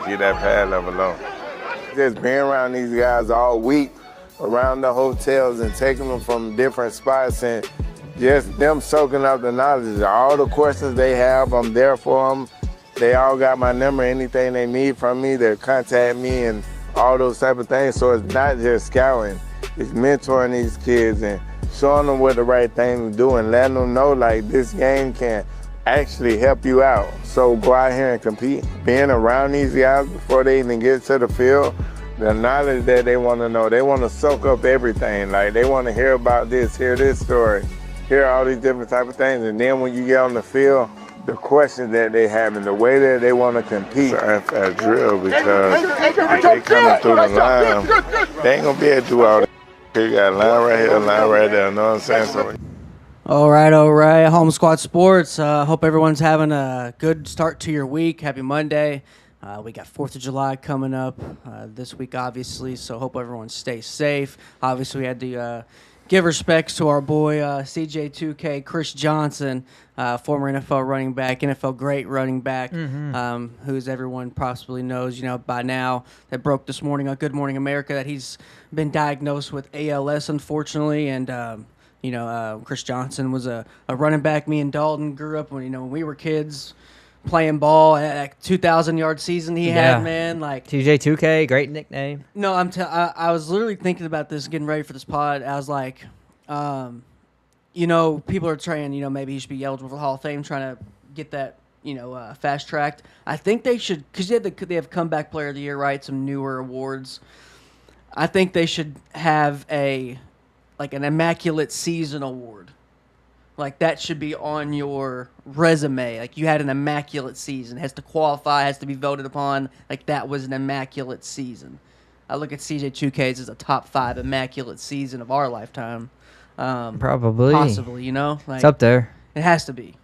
keep that pad level low. Just being around these guys all week, around the hotels and taking them from different spots and just them soaking up the knowledge. All the questions they have, I'm there for them. They all got my number. Anything they need from me, they contact me and all those type of things. So it's not just scouting. It's mentoring these kids and showing them what the right thing to do and letting them know like this game can actually help you out. So go out here and compete. Being around these guys before they even get to the field, the knowledge that they want to know, they want to soak up everything. Like they want to hear about this, hear this story, hear all these different type of things. And then when you get on the field, the questions that they have and the way that they want to compete at drill, because if they coming through the line, they ain't gonna be able to do all that. You got a line right here, a line right there, you know what I'm saying? So, all right. Home Squad Sports. Hope everyone's having a good start to your week. Happy Monday. We got 4th of July coming up this week, obviously, so hope everyone stays safe. Obviously, we had to give respects to our boy CJ2K, Chris Johnson, former NFL running back, NFL great running back, who, as everyone possibly knows, by now, that broke this morning on Good Morning America that he's been diagnosed with ALS, unfortunately, and Chris Johnson was a running back. Me and Dalton grew up when we were kids playing ball. That 2,000-yard season he had, man. Like TJ2K, great nickname. No, I was literally thinking about this, getting ready for this pod. I was like, people are trying, maybe he should be eligible for the Hall of Fame, trying to get that, fast-tracked. I think they should, because they have Comeback Player of the Year, right, some newer awards. I think they should have an Immaculate Season award. Like, that should be on your resume. Like, you had an immaculate season. It has to qualify, has to be voted upon. Like, that was an immaculate season. I look at CJ2K's as a top 5 immaculate season of our lifetime. Probably. Possibly, Like, it's up there. It has to be.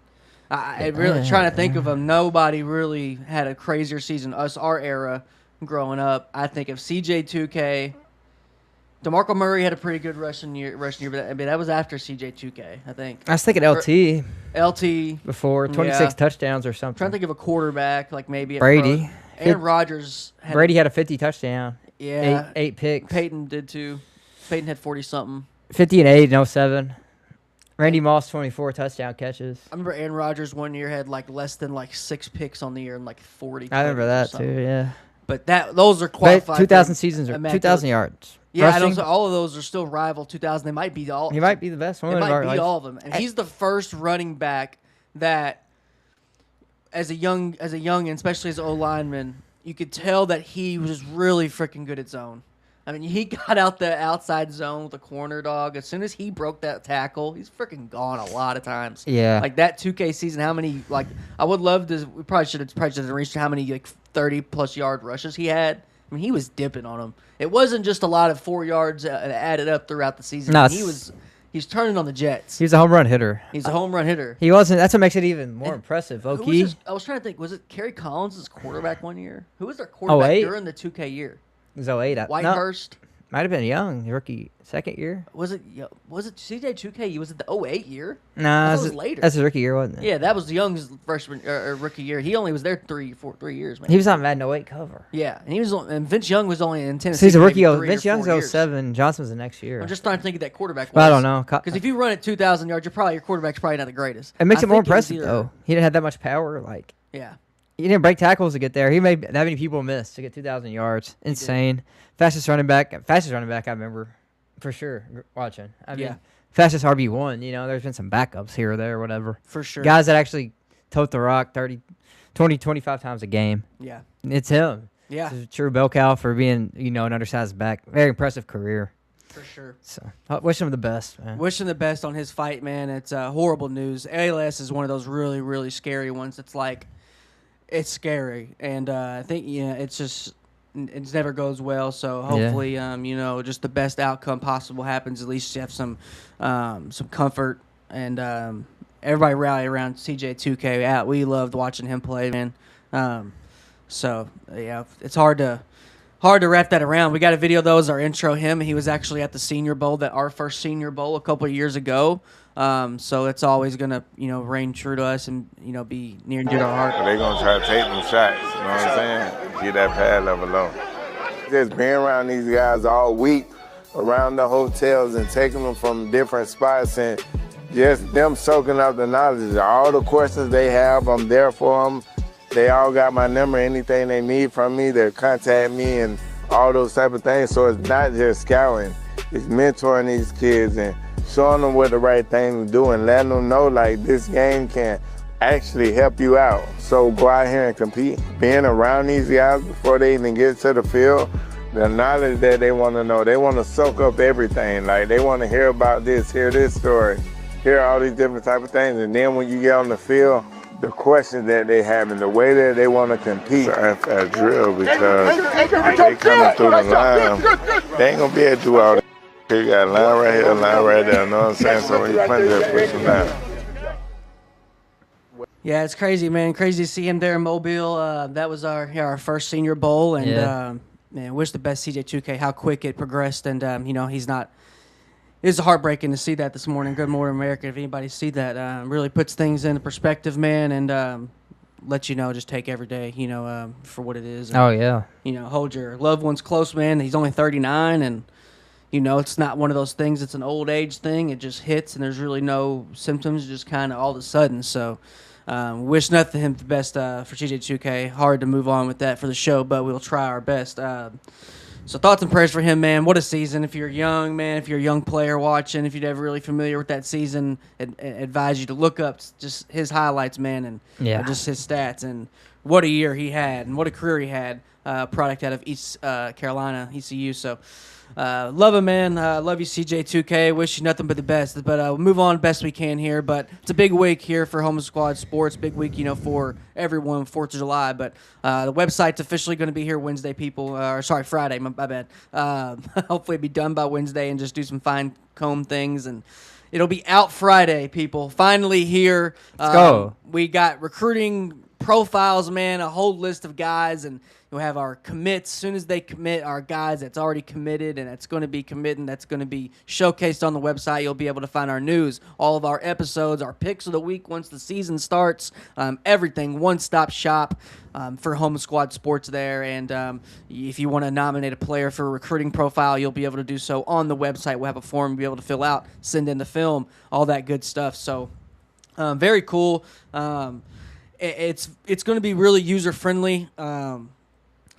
I really trying to think of them. Nobody really had a crazier season. Our era growing up. I think of CJ2K. DeMarco Murray had a pretty good rushing year, but that was after CJ2K, I think. I was thinking LT. LT. Before, 26 touchdowns or something. I'm trying to think of a quarterback, like maybe Brady. Aaron Rodgers. Brady had a 50 touchdown. Yeah. Eight picks. Peyton did too. Peyton had 40-something. 50 and 8 in 07. Randy Moss, 24 touchdown catches. I remember Aaron Rodgers one year had less than 6 picks on the year and 40. I remember that too, yeah. But those are qualified. 2,000 seasons or 2,000 yards. Yeah, and also all of those are still rival 2,000. They might be all. He might be the best one. They might be all of them, and he's the first running back that, as a young, and especially as an O-lineman, you could tell that he was really freaking good at zone. I mean, he got out the outside zone with a corner dog. As soon as he broke that tackle, he's freaking gone a lot of times. Yeah. Like that 2K season, how many, I would love to, we probably should have reached how many 30-plus yard rushes he had. I mean, he was dipping on them. It wasn't just a lot of 4 yards added up throughout the season. No, he's turning on the Jets. He's a home run hitter. He's a home run hitter. He wasn't. That's what makes it even more impressive. I was trying to think. Was it Kerry Collins' quarterback one year? Who was their quarterback during the 2K year? It was 08. Whitehurst. Might have been Young, rookie, second year. Was it CJ2K? Was it the 08 year? Nah, that was later. That's his rookie year, wasn't it? Yeah, that was Young's freshman rookie year. He only was there 3 years, man. He was on Madden 08 cover. Yeah, and Vince Young was only in Tennessee. So he's a rookie. Vince Young's 07. Johnson was the next year. I'm just trying to think of that quarterback. Well, I don't know. Because if you run at 2,000 yards, your quarterback's probably not the greatest. It makes it more impressive, though. He didn't have that much power. Yeah. He didn't break tackles to get there. He made that many people miss to get 2,000 yards. Insane. Fastest running back I remember for sure watching. I mean, fastest RB1. There's been some backups here or there or whatever. For sure. Guys that actually tote the rock 30, 20, 25 times a game. Yeah. It's him. Yeah. It's a true bell cow for being, an undersized back. Very impressive career. For sure. So, I wish him the best, man. Wish him the best on his fight, man. It's horrible news. ALS is one of those really, really scary ones. It's scary. And I think, it's just... It never goes well, so hopefully, just the best outcome possible happens. At least you have some comfort, and everybody rally around CJ2K. We loved watching him play, man. So yeah, it's hard to wrap that around. We got a video though as our intro. He was actually at the Senior Bowl, our first Senior Bowl a couple of years ago. So it's always gonna reign true to us and be near and dear to our heart. They're gonna try to take them shots. You know what I'm saying? Keep that pad level low. Just being around these guys all week, around the hotels and taking them from different spots and just them soaking up the knowledge. All the questions they have, I'm there for them. They all got my number. Anything they need from me, they contact me and all those type of things. So it's not just scouting. It's mentoring these kids and showing them what the right thing to do and letting them know like this game can actually help you out. So go out here and compete. Being around these guys before they even get to the field, the knowledge that they want to know, they want to soak up everything. Like they want to hear about this, hear this story, hear all these different type of things. And then when you get on the field, the questions that they have and the way that they want to compete at drill because they coming through the line, they ain't going to be able to do all that. You got a line right here, a line right there, you know what I'm saying? So when you punch that, push them down. Yeah, it's crazy, man. Crazy to see him there in Mobile. That was our first Senior Bowl, and man, wish the best CJ2K. How quick it progressed, and he's not. It's heartbreaking to see that this morning. Good Morning America. If anybody see that, really puts things into perspective, man, and lets you know just take every day, for what it is. And, hold your loved ones close, man. He's only 39, and it's not one of those things. It's an old age thing. It just hits, and there's really no symptoms. Just kind of all of a sudden. So. Wish nothing him the best for CJ2K. Hard to move on with that for the show, but we'll try our best. So thoughts and prayers for him, man. What a season. If you're young, man, if you're a young player watching, if you're never really familiar with that season, advise you to look up just his highlights, man, and just his stats. And what a year he had and what a career he had, product out of East Carolina, ECU. So love him, man. Love you, CJ2K. Wish you nothing but the best. But we'll move on best we can here. But it's a big week here for Home Squad Sports. Big week, for everyone, 4th of July. But the website's officially going to be here Wednesday, people. Friday, my bad. Hopefully it'll be done by Wednesday and just do some fine comb things. And it'll be out Friday, people. Finally here. Let's go. We got recruiting profiles, man, a whole list of guys, and we'll have our commits. As soon as they commit, our guys that's already committed and that's going to be committing, that's going to be showcased on the website. You'll be able to find our news, all of our episodes, our picks of the week once the season starts, everything, one-stop shop for Home Squad Sports there. And if you want to nominate a player for a recruiting profile, you'll be able to do so on the website. We'll have a form you'll be able to fill out, send in the film, all that good stuff. So very cool. It's going to be really user friendly,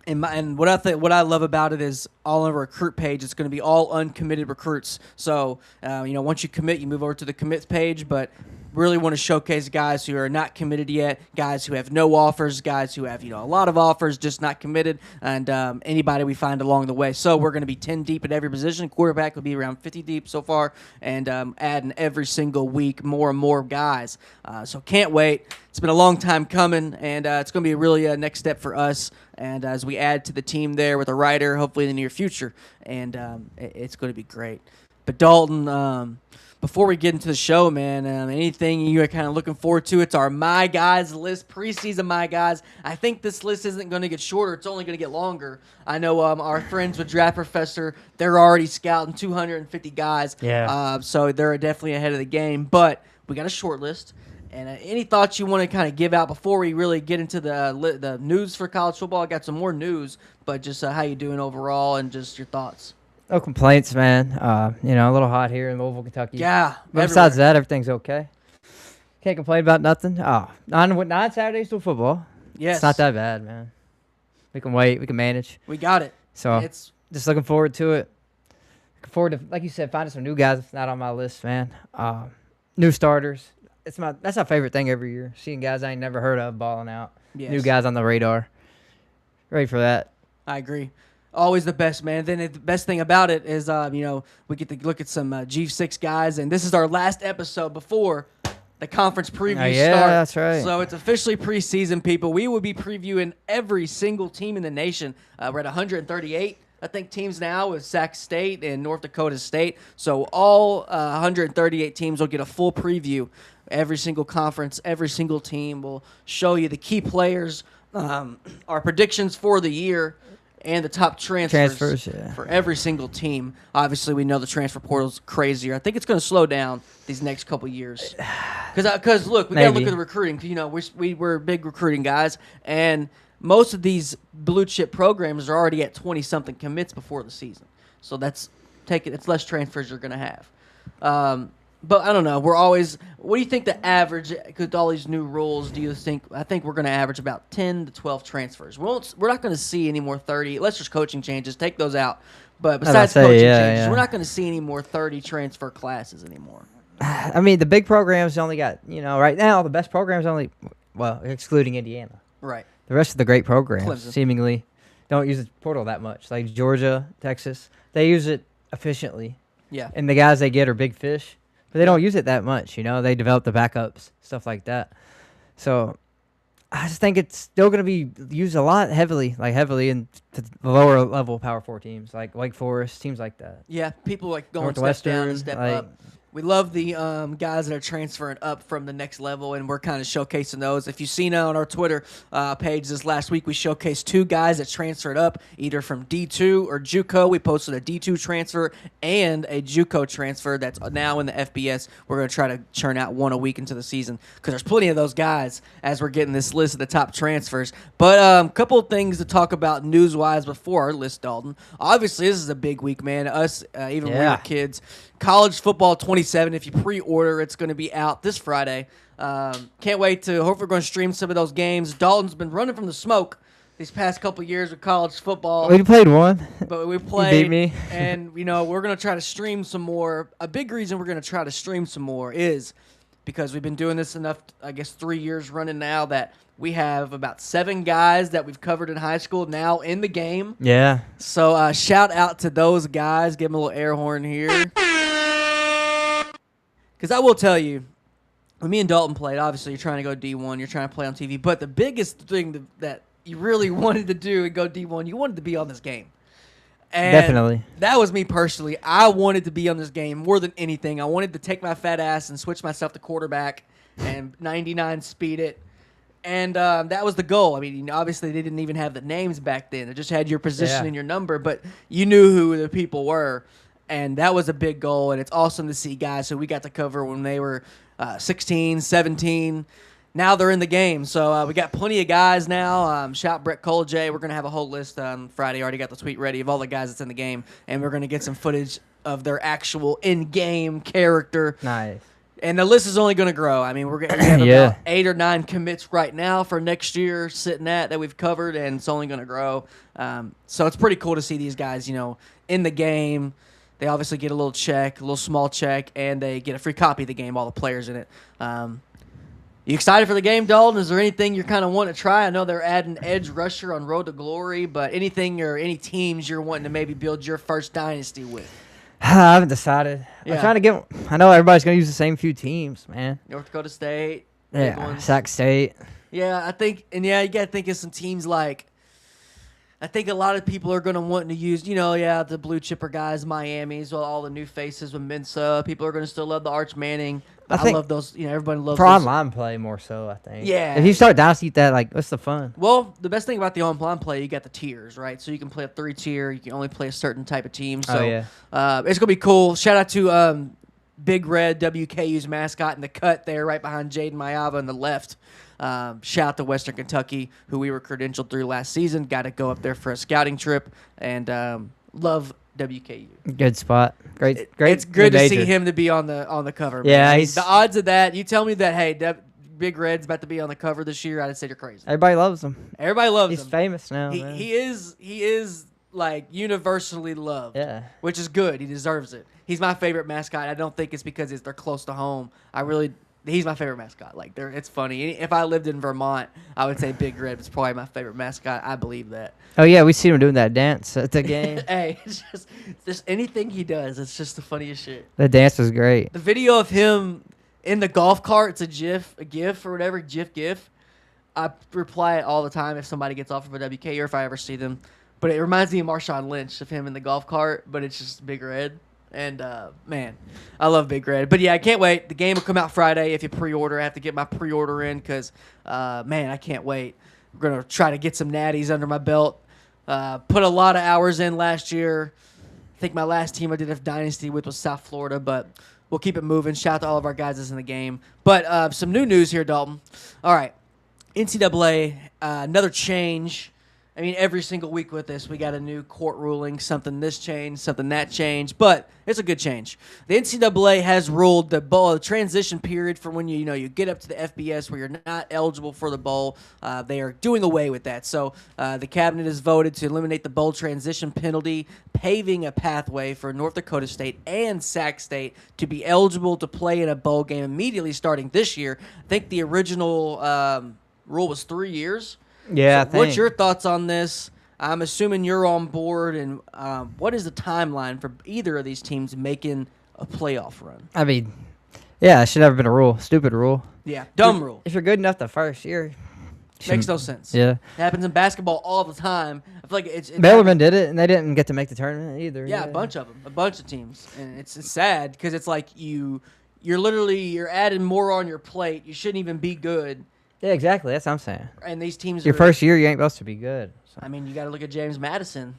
and what I love about it is all on our recruit page. It's going to be all uncommitted recruits. So once you commit, you move over to the commits page, but really want to showcase guys who are not committed yet, guys who have no offers, guys who have a lot of offers, just not committed, and anybody we find along the way. So we're going to be 10 deep at every position. Quarterback will be around 50 deep so far, and adding every single week more and more guys. So can't wait. It's been a long time coming, and it's going to be a really next step for us. And as we add to the team there with a writer, hopefully in the near future, and it's going to be great. But Dalton, before we get into the show, man, anything you're kind of looking forward to? It's our My Guys list, preseason My Guys. I think this list isn't going to get shorter. It's only going to get longer. I know our friends with Draft Professor, they're already scouting 250 guys. Yeah. So they're definitely ahead of the game. But we got a short list. And any thoughts you want to kind of give out before we really get into the news for college football? I got some more news, but just how you doing overall and just your thoughts. No complaints, man. A little hot here in Louisville, Kentucky. Yeah. But besides that, everything's okay. Can't complain about nothing. Oh, not Saturdays till football. Yes. It's not that bad, man. We can wait. We can manage. We got it. So it's just looking forward to it. Looking forward to, like you said, finding some new guys. It's not on my list, man. New starters. That's my favorite thing every year. Seeing guys I ain't never heard of balling out. Yes. New guys on the radar. Ready for that. I agree. Always the best, man. Then the best thing about it is, we get to look at some G6 guys, and this is our last episode before the conference preview start. Yeah, that's right. So it's officially preseason, people. We will be previewing every single team in the nation. We're at 138. I think teams now with Sac State and North Dakota State. So all 138 teams will get a full preview. Every single conference, every single team will show you the key players, our predictions for the year, and the top transfers yeah. for every single team. Obviously, we know the transfer portal's crazier. I think it's going to slow down these next couple years. Because look, we got to look at the recruiting. You know, we're big recruiting guys, and most of these blue chip programs are already at 20-something commits before the season. So it's less transfers you're going to have. But I don't know. What do you think the average, with all these new rules, I think we're going to average about 10 to 12 transfers. We're not going to see any more 30, unless there's coaching changes. Take those out. But besides coaching changes, we're not going to see any more 30 transfer classes anymore. I mean, the big programs only got, right now, the best programs excluding Indiana. Right. The rest of the great programs Clemson. seemingly don't use the portal that much. Like Georgia, Texas, they use it efficiently. Yeah. And the guys they get are big fish. But they don't use it that much, They develop the backups, stuff like that. So I just think it's still going to be used a lot heavily in the lower level Power 4 teams, like Wake Forest, teams like that. Yeah, people like going step down and step up. We love the guys that are transferring up from the next level, and we're kind of showcasing those. If you've seen it on our Twitter page this last week, we showcased 2 guys that transferred up, either from D2 or JUCO. We posted a D2 transfer and a JUCO transfer that's now in the FBS. We're going to try to churn out one a week into the season because there's plenty of those guys as we're getting this list of the top transfers. But a couple of things to talk about news-wise before our list, Dalton. Obviously, this is a big week, man. Even when we were kids. College Football 27, if you pre-order, it's going to be out this Friday. Can't wait to, hopefully we're going to stream some of those games. Dalton's been running from the smoke these past couple of years with college football. We played one. But we played. You beat me. And, we're going to try to stream some more. A big reason we're going to try to stream some more is because we've been doing this enough, 3 years running now, that we have about 7 guys that we've covered in high school now in the game. Yeah. So shout out to those guys. Give them a little air horn here. Because I will tell you, when me and Dalton played, obviously you're trying to go D1, you're trying to play on TV, but the biggest thing that you really wanted to do and go D1, you wanted to be on this game. And definitely. That was me personally. I wanted to be on this game more than anything. I wanted to take my fat ass and switch myself to quarterback and 99 speed it. And that was the goal. I mean, obviously they didn't even have the names back then. They just had your position and your number, but you knew who the people were. And that was a big goal, and it's awesome to see guys who we got to cover when they were 16, 17. Now they're in the game. So we got plenty of guys now. Shout Brett Colej. We're going to have a whole list on Friday. Already got the tweet ready of all the guys that's in the game, and we're going to get some footage of their actual in-game character. Nice. And the list is only going to grow. I mean, we have about 8 or 9 commits right now for next year sitting at that we've covered, and it's only going to grow. So it's pretty cool to see these guys, in the game. They obviously get a little small check, and they get a free copy of the game, all the players in it. You excited for the game, Dalton? Is there anything you're kind of wanting to try? I know they're adding edge rusher on Road to Glory, but anything or any teams you're wanting to maybe build your first dynasty with? I haven't decided. I'm trying to I know everybody's going to use the same few teams, man. North Dakota State. Yeah, Sac State. Yeah, I think, and you got to think of some teams like, I think a lot of people are going to want to use, the blue chipper guys, Miami's, all the new faces with Mensa. People are going to still love the Arch Manning. I love those. Everybody loves for those. Online play more so, I think. Yeah. If you start Dynasty, what's the fun? Well, the best thing about the online play, you got the tiers, right? So you can play a 3-tier. You can only play a certain type of team. So it's going to be cool. Shout out to Big Red, WKU's mascot in the cut there, right behind Jayden Maiva on the left. Shout out to Western Kentucky, who we were credentialed through last season. Got to go up there for a scouting trip, and love WKU. Good spot. Great. It's good to see him to be on the cover. Man. Yeah, the odds of that. You tell me that, hey, Big Red's about to be on the cover this year. I'd say you're crazy. Everybody loves him. Everybody loves him. He's famous now. He is like universally loved. Yeah, which is good. He deserves it. He's my favorite mascot. I don't think it's because they're close to home. He's my favorite mascot. Like, it's funny. If I lived in Vermont, I would say Big Red is probably my favorite mascot. I believe that. Oh, yeah, we see him doing that dance at the game. Hey, it's just anything he does, it's just the funniest shit. The dance was great. The video of him in the golf cart, it's a GIF or whatever, GIF. I reply it all the time if somebody gets off of a WK or if I ever see them. But it reminds me of Marshawn Lynch, of him in the golf cart, but it's just Big Red. And, man, I love Big Red. But, yeah, I can't wait. The game will come out Friday. If you pre-order, I have to get my pre-order in because, man, I can't wait. We're going to try to get some natties under my belt Put a lot of hours in last year. I think my last team I did a dynasty with was South Florida, but we'll keep it moving. Shout out to all of our guys that's in the game. But some new news here, Dalton. All right, NCAA, another change. I mean, every single week with this, we got a new court ruling, something this changed, something that changed, but it's a good change. The NCAA has ruled the bowl transition period for when you get up to the FBS where you're not eligible for the bowl. They are doing away with that. So the cabinet has voted to eliminate the bowl transition penalty, paving a pathway for North Dakota State and Sac State to be eligible to play in a bowl game immediately starting this year. I think the original rule was 3 years. Yeah, So what's your thoughts on this? I'm assuming you're on board, and what is the timeline for either of these teams making a playoff run? I mean, yeah, it should never been a rule. Stupid rule. Yeah, dumb rule. If you're good enough the first year, Makes no sense. Yeah. It happens in basketball all the time. I feel like it's Bellarmine did it, and they didn't get to make the tournament either. Yeah, a bunch of them, a bunch of teams, and it's sad because it's like you're adding more on your plate. You shouldn't even be good. Yeah, exactly. That's what I'm saying. And these teams Your first year, you ain't supposed to be good. So. I mean, you got to look at James Madison,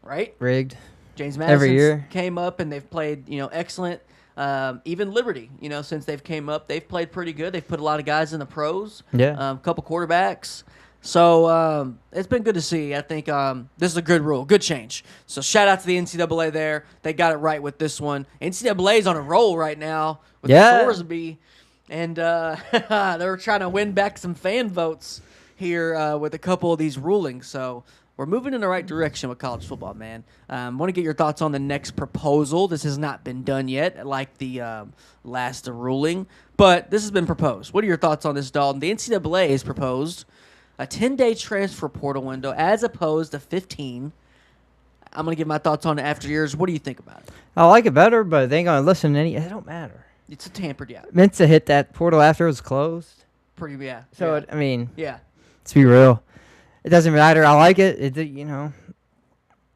right? Rigged. James Madison Every year came up and they've played, excellent. Even Liberty, since they've came up, they've played pretty good. They've put a lot of guys in the pros. Yeah. A couple quarterbacks. So it's been good to see. I think this is a good rule, good change. So shout out to the NCAA there. They got it right with this one. NCAA is on a roll right now with the Thorsby. And they're trying to win back some fan votes here with a couple of these rulings. So we're moving in the right direction with college football, man. Want to get your thoughts on the next proposal. This has not been done yet, like the last ruling. But this has been proposed. What are your thoughts on this, Dalton? The NCAA has proposed a 10-day transfer portal window as opposed to 15. I'm going to give my thoughts on it after yours. What do you think about it? I like it better, but they ain't going to listen to any. It don't matter. It's a tampered, yeah. Meant to hit that portal after it was closed. Pretty, yeah. So, yeah. Yeah. Let's be real. It doesn't matter. I like it. You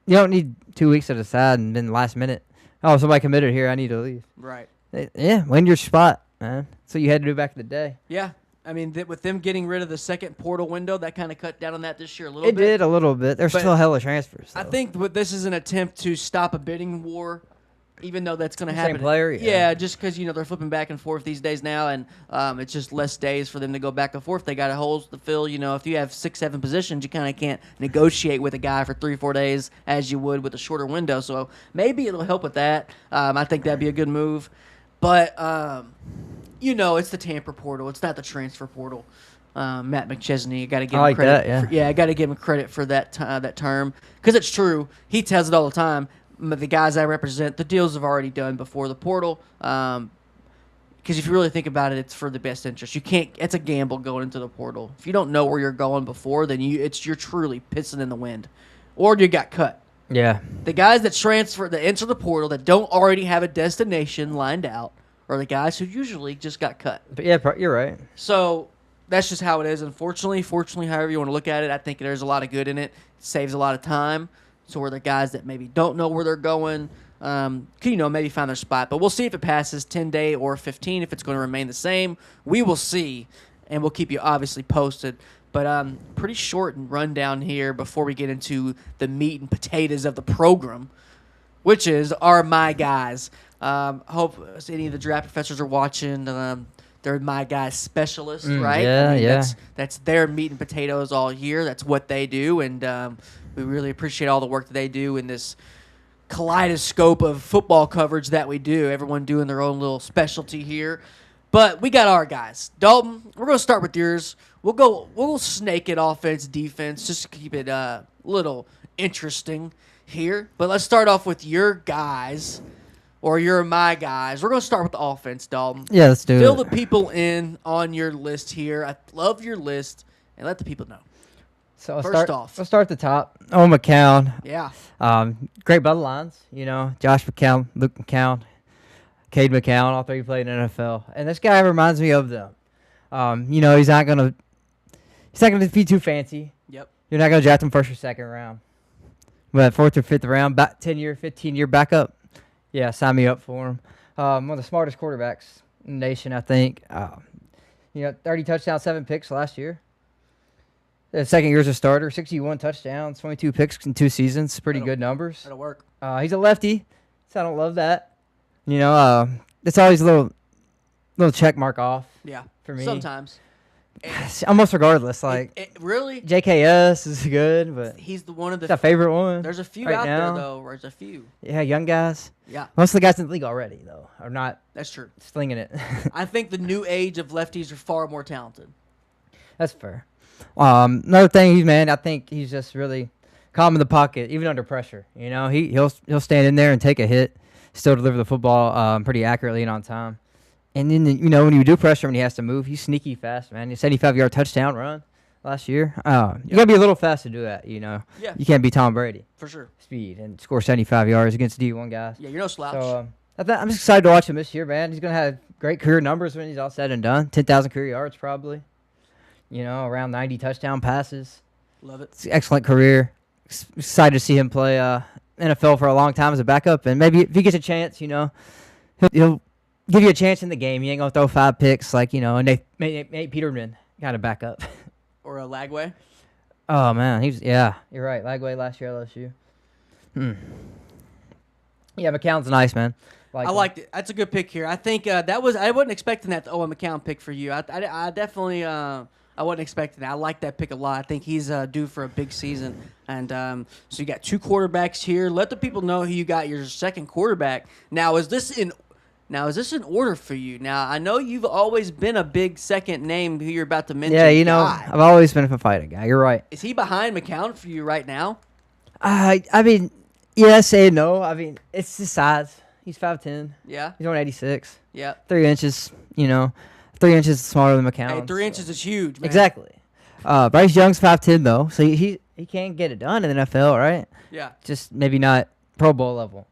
don't need 2 weeks to decide and then the last minute, oh, somebody committed here. I need to leave. Right. Yeah, win your spot, man. That's what you had to do back in the day. Yeah. I mean, with them getting rid of the second portal window, that kind of cut down on that this year a little bit. It did a little bit. There's still hella transfers. I think this is an attempt to stop a bidding war. Even though that's going to happen. Same player? Yeah, just because, they're flipping back and forth these days now, and it's just less days for them to go back and forth. They got holes to fill. If you have 6-7 positions, you kind of can't negotiate with a guy for 3-4 days as you would with a shorter window. So maybe it'll help with that. I think that'd be a good move. But, it's the tamper portal. It's not the transfer portal. Matt McChesney, I got to give him credit. I got to give him credit for that term because it's true. He tells it all the time. The guys I represent, the deals have already done before the portal. Because if you really think about it, it's for the best interest. You can't. It's a gamble going into the portal. If you don't know where you're going before, then you're truly pissing in the wind, or you got cut. Yeah. The guys that enter the portal that don't already have a destination lined out are the guys who usually just got cut. But yeah, you're right. So that's just how it is. Unfortunately, fortunately, however you want to look at it, I think there's a lot of good in it. It saves a lot of time. So we're the guys that maybe don't know where they're going, maybe find their spot. But we'll see if it passes 10-day or 15, if it's going to remain the same. We will see, and we'll keep you obviously posted. But pretty short and rundown here before we get into the meat and potatoes of the program, which are my guys. Hope any of the draft professors are watching. They're my guys specialists, right? Yeah, That's their meat and potatoes all year. That's what they do, and we really appreciate all the work that they do in this kaleidoscope of football coverage that we do. Everyone doing their own little specialty here. But we got our guys. Dalton, we're going to start with yours. We'll snake it offense, defense, just to keep it a little interesting here. But let's start off with your guys, or you're my guys. We're going to start with the offense, Dalton. Yeah, let's do it. Fill the people in on your list here. I love your list, and let the people know. So I'll start at the top. Owen McCown. Yeah. Great bloodlines. Josh McCown, Luke McCown, Cade McCown. All three played in the NFL, and this guy reminds me of them. He's not gonna be too fancy. Yep. You're not gonna draft him first or second round, but 4th or 5th round, 10-year, 15-year backup. Yeah, sign me up for him. One of the smartest quarterbacks in the nation, I think. 30 touchdowns, 7 picks last year. The second year as a starter, 61 touchdowns, 22 picks in 2 seasons. Pretty good numbers. That'll work. He's a lefty, so I don't love that. You know, it's always a little check mark off. Yeah. For me. Sometimes. Almost regardless. Like really? JKS is good, but he's one of the favorite one. There's a few right out now. there though. There's a few. Yeah, young guys. Yeah. Most of the guys in the league already though are not. That's true. Slinging it. I think the new age of lefties are far more talented. That's fair. Another thing, I think he's just really calm in the pocket, even under pressure. You know, he'll stand in there and take a hit, still deliver the football pretty accurately and on time. And then when you do pressure when he has to move, he's sneaky fast, man. He's 75-yard touchdown run last year. You gotta be a little fast to do that. You know, you can't be Tom Brady for sure. Speed and score 75 yards against D1 guys. Yeah, you're no slouch. So I'm just excited to watch him this year, man. He's gonna have great career numbers when he's all said and done. 10,000 career yards probably. You know, around 90 touchdown passes. Love it. It's an excellent career. Excited to see him play NFL for a long time as a backup. And maybe if he gets a chance, he'll give you a chance in the game. He ain't going to throw 5 picks like, Nate Peterman got a backup. Or a Lagway. Oh, man. You're right. Lagway last year at LSU. Yeah, McCown's nice, man. I liked it. That's a good pick here. I think I wasn't expecting that Owen McCown pick for you. I definitely I wasn't expecting that. I like that pick a lot. I think he's due for a big season. And so you got 2 quarterbacks here. Let the people know who you got your second quarterback. Now is this in order for you? Now I know you've always been a big second name who you're about to mention. Yeah, I've always been a Fifita guy. You're right. Is he behind McCown for you right now? I mean, yes and no. I mean, it's his size. He's 5'10". Yeah. He's 186. Yeah. 3 inches, 3 inches smaller than McCown. Hey, 3 inches is huge, man. Exactly. Bryce Young's 5'10", though, so he can get it done in the NFL, right? Yeah. Just maybe not Pro Bowl level.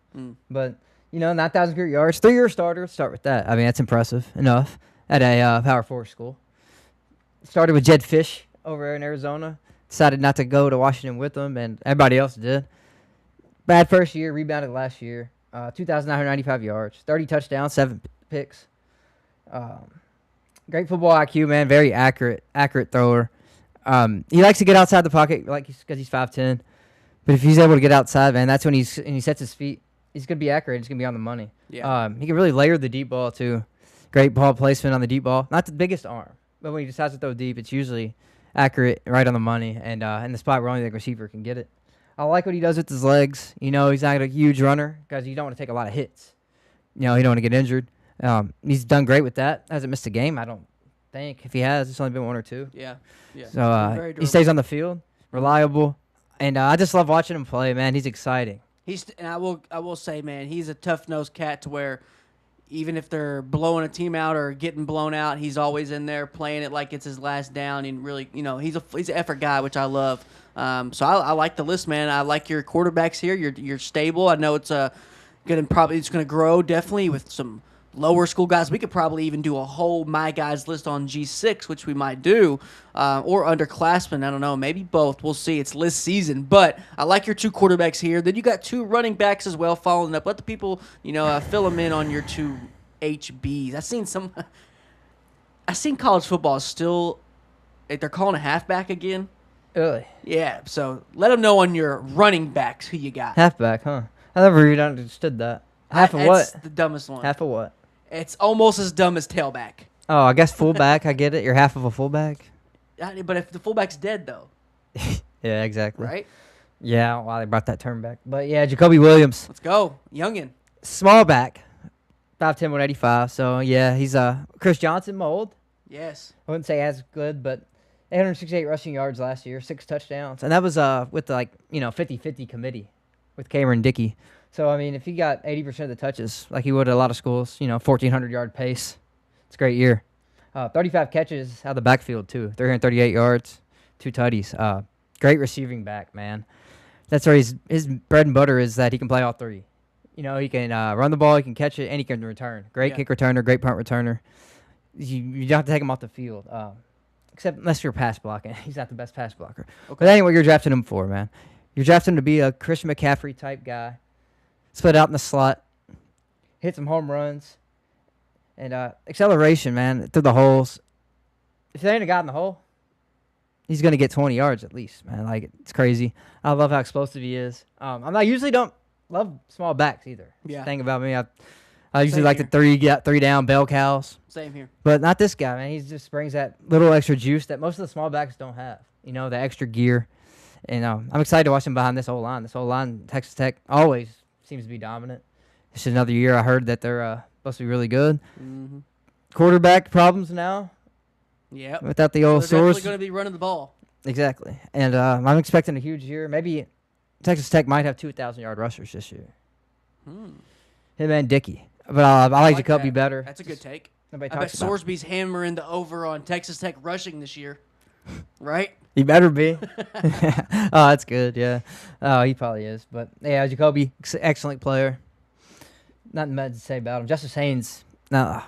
But, 9,000 career yards, 3-year starter. Start with that. I mean, that's impressive enough at a Power 4 school. Started with Jed Fish over there in Arizona. Decided not to go to Washington with them, and everybody else did. Bad first year, rebounded last year. 2,995 yards, 30 touchdowns, 7 picks. Great football IQ, man. Very accurate thrower. He likes to get outside the pocket, because he's 5'10". But if he's able to get outside, man, that's when he sets his feet. He's gonna be accurate. He's gonna be on the money. Yeah. He can really layer the deep ball too. Great ball placement on the deep ball. Not the biggest arm, but when he decides to throw deep, it's usually accurate, right on the money, and in the spot where only the receiver can get it. I like what he does with his legs. He's not a huge runner because you don't want to take a lot of hits. You don't want to get injured. He's done great with that. Hasn't missed a game, I don't think. If he has, it's only been 1 or 2. Yeah. So he stays on the field, reliable, and I just love watching him play, man. He's exciting. And I will say, man, he's a tough-nosed cat to where even if they're blowing a team out or getting blown out, he's always in there playing it like it's his last down. And really, he's an effort guy, which I love. So I like the list, man. I like your quarterbacks here. You're stable. I know it's gonna grow definitely with some lower school guys. We could probably even do a whole my guys list on G6, which we might do, or underclassmen. I don't know, maybe both. We'll see. It's list season, but I like your 2 quarterbacks here. Then you got 2 running backs as well following up. Let the people, fill them in on your 2 HBs. I seen college football still. They're calling a halfback again. Really? Yeah. So let them know on your running backs who you got. Halfback, huh? I never really understood that. Half of what? That's the dumbest one. Half of what? It's almost as dumb as tailback. Oh, I guess fullback. I get it. You're half of a fullback. But if the fullback's dead, though. Yeah, exactly. Right? Yeah, wow, they brought that term back. But yeah, Jacoby Williams. Let's go. Youngin. Small back. 5'10", 185. So yeah, he's Chris Johnson mold. Yes. I wouldn't say as good, but 868 rushing yards last year, 6 touchdowns. And that was with the 50-50 committee with Cameron Dickey. So, I mean, if he got 80% of the touches, like he would at a lot of schools, 1,400-yard pace, it's a great year. 35 catches out of the backfield, too. 338 yards, 2 tutties. Great receiving back, man. That's where his bread and butter is, that he can play all 3. He can run the ball, he can catch it, and he can return. Great kick returner, great punt returner. You don't have to take him off the field, except unless you're pass blocking. He's not the best pass blocker. Okay. But anyway, you're drafting him for, man. You're drafting him to be a Christian McCaffrey-type guy. Split out in the slot, hit some home runs, and acceleration, man, through the holes. If there ain't a guy in the hole, he's going to get 20 yards at least, man. Like, it's crazy. I love how explosive he is. I usually don't love small backs either. Yeah. Thing about me, I usually Same like here. the three down bell cows. Same here. But not this guy, man. He just brings that little extra juice that most of the small backs don't have. You know, the extra gear. And I'm excited to watch him behind this O-line. This O-line, Texas Tech, always seems to be dominant. It's another year I heard that they're supposed to be really good. Mm-hmm. Quarterback problems now. Yep. Without the old They're source. definitely going to be running the ball. Exactly. And I'm expecting a huge year. Maybe Texas Tech might have 2,000-yard rushers this year. Him and Dickey. But I like Jacoby better. That's a good take. I Nobody bet talks about it. Sorsby's hammering the over on Texas Tech rushing this year. Right? He better be. Oh, that's good, yeah. Oh, he probably is. But, yeah, Jacoby, excellent player. Nothing bad to say about him. Justice Haynes, no.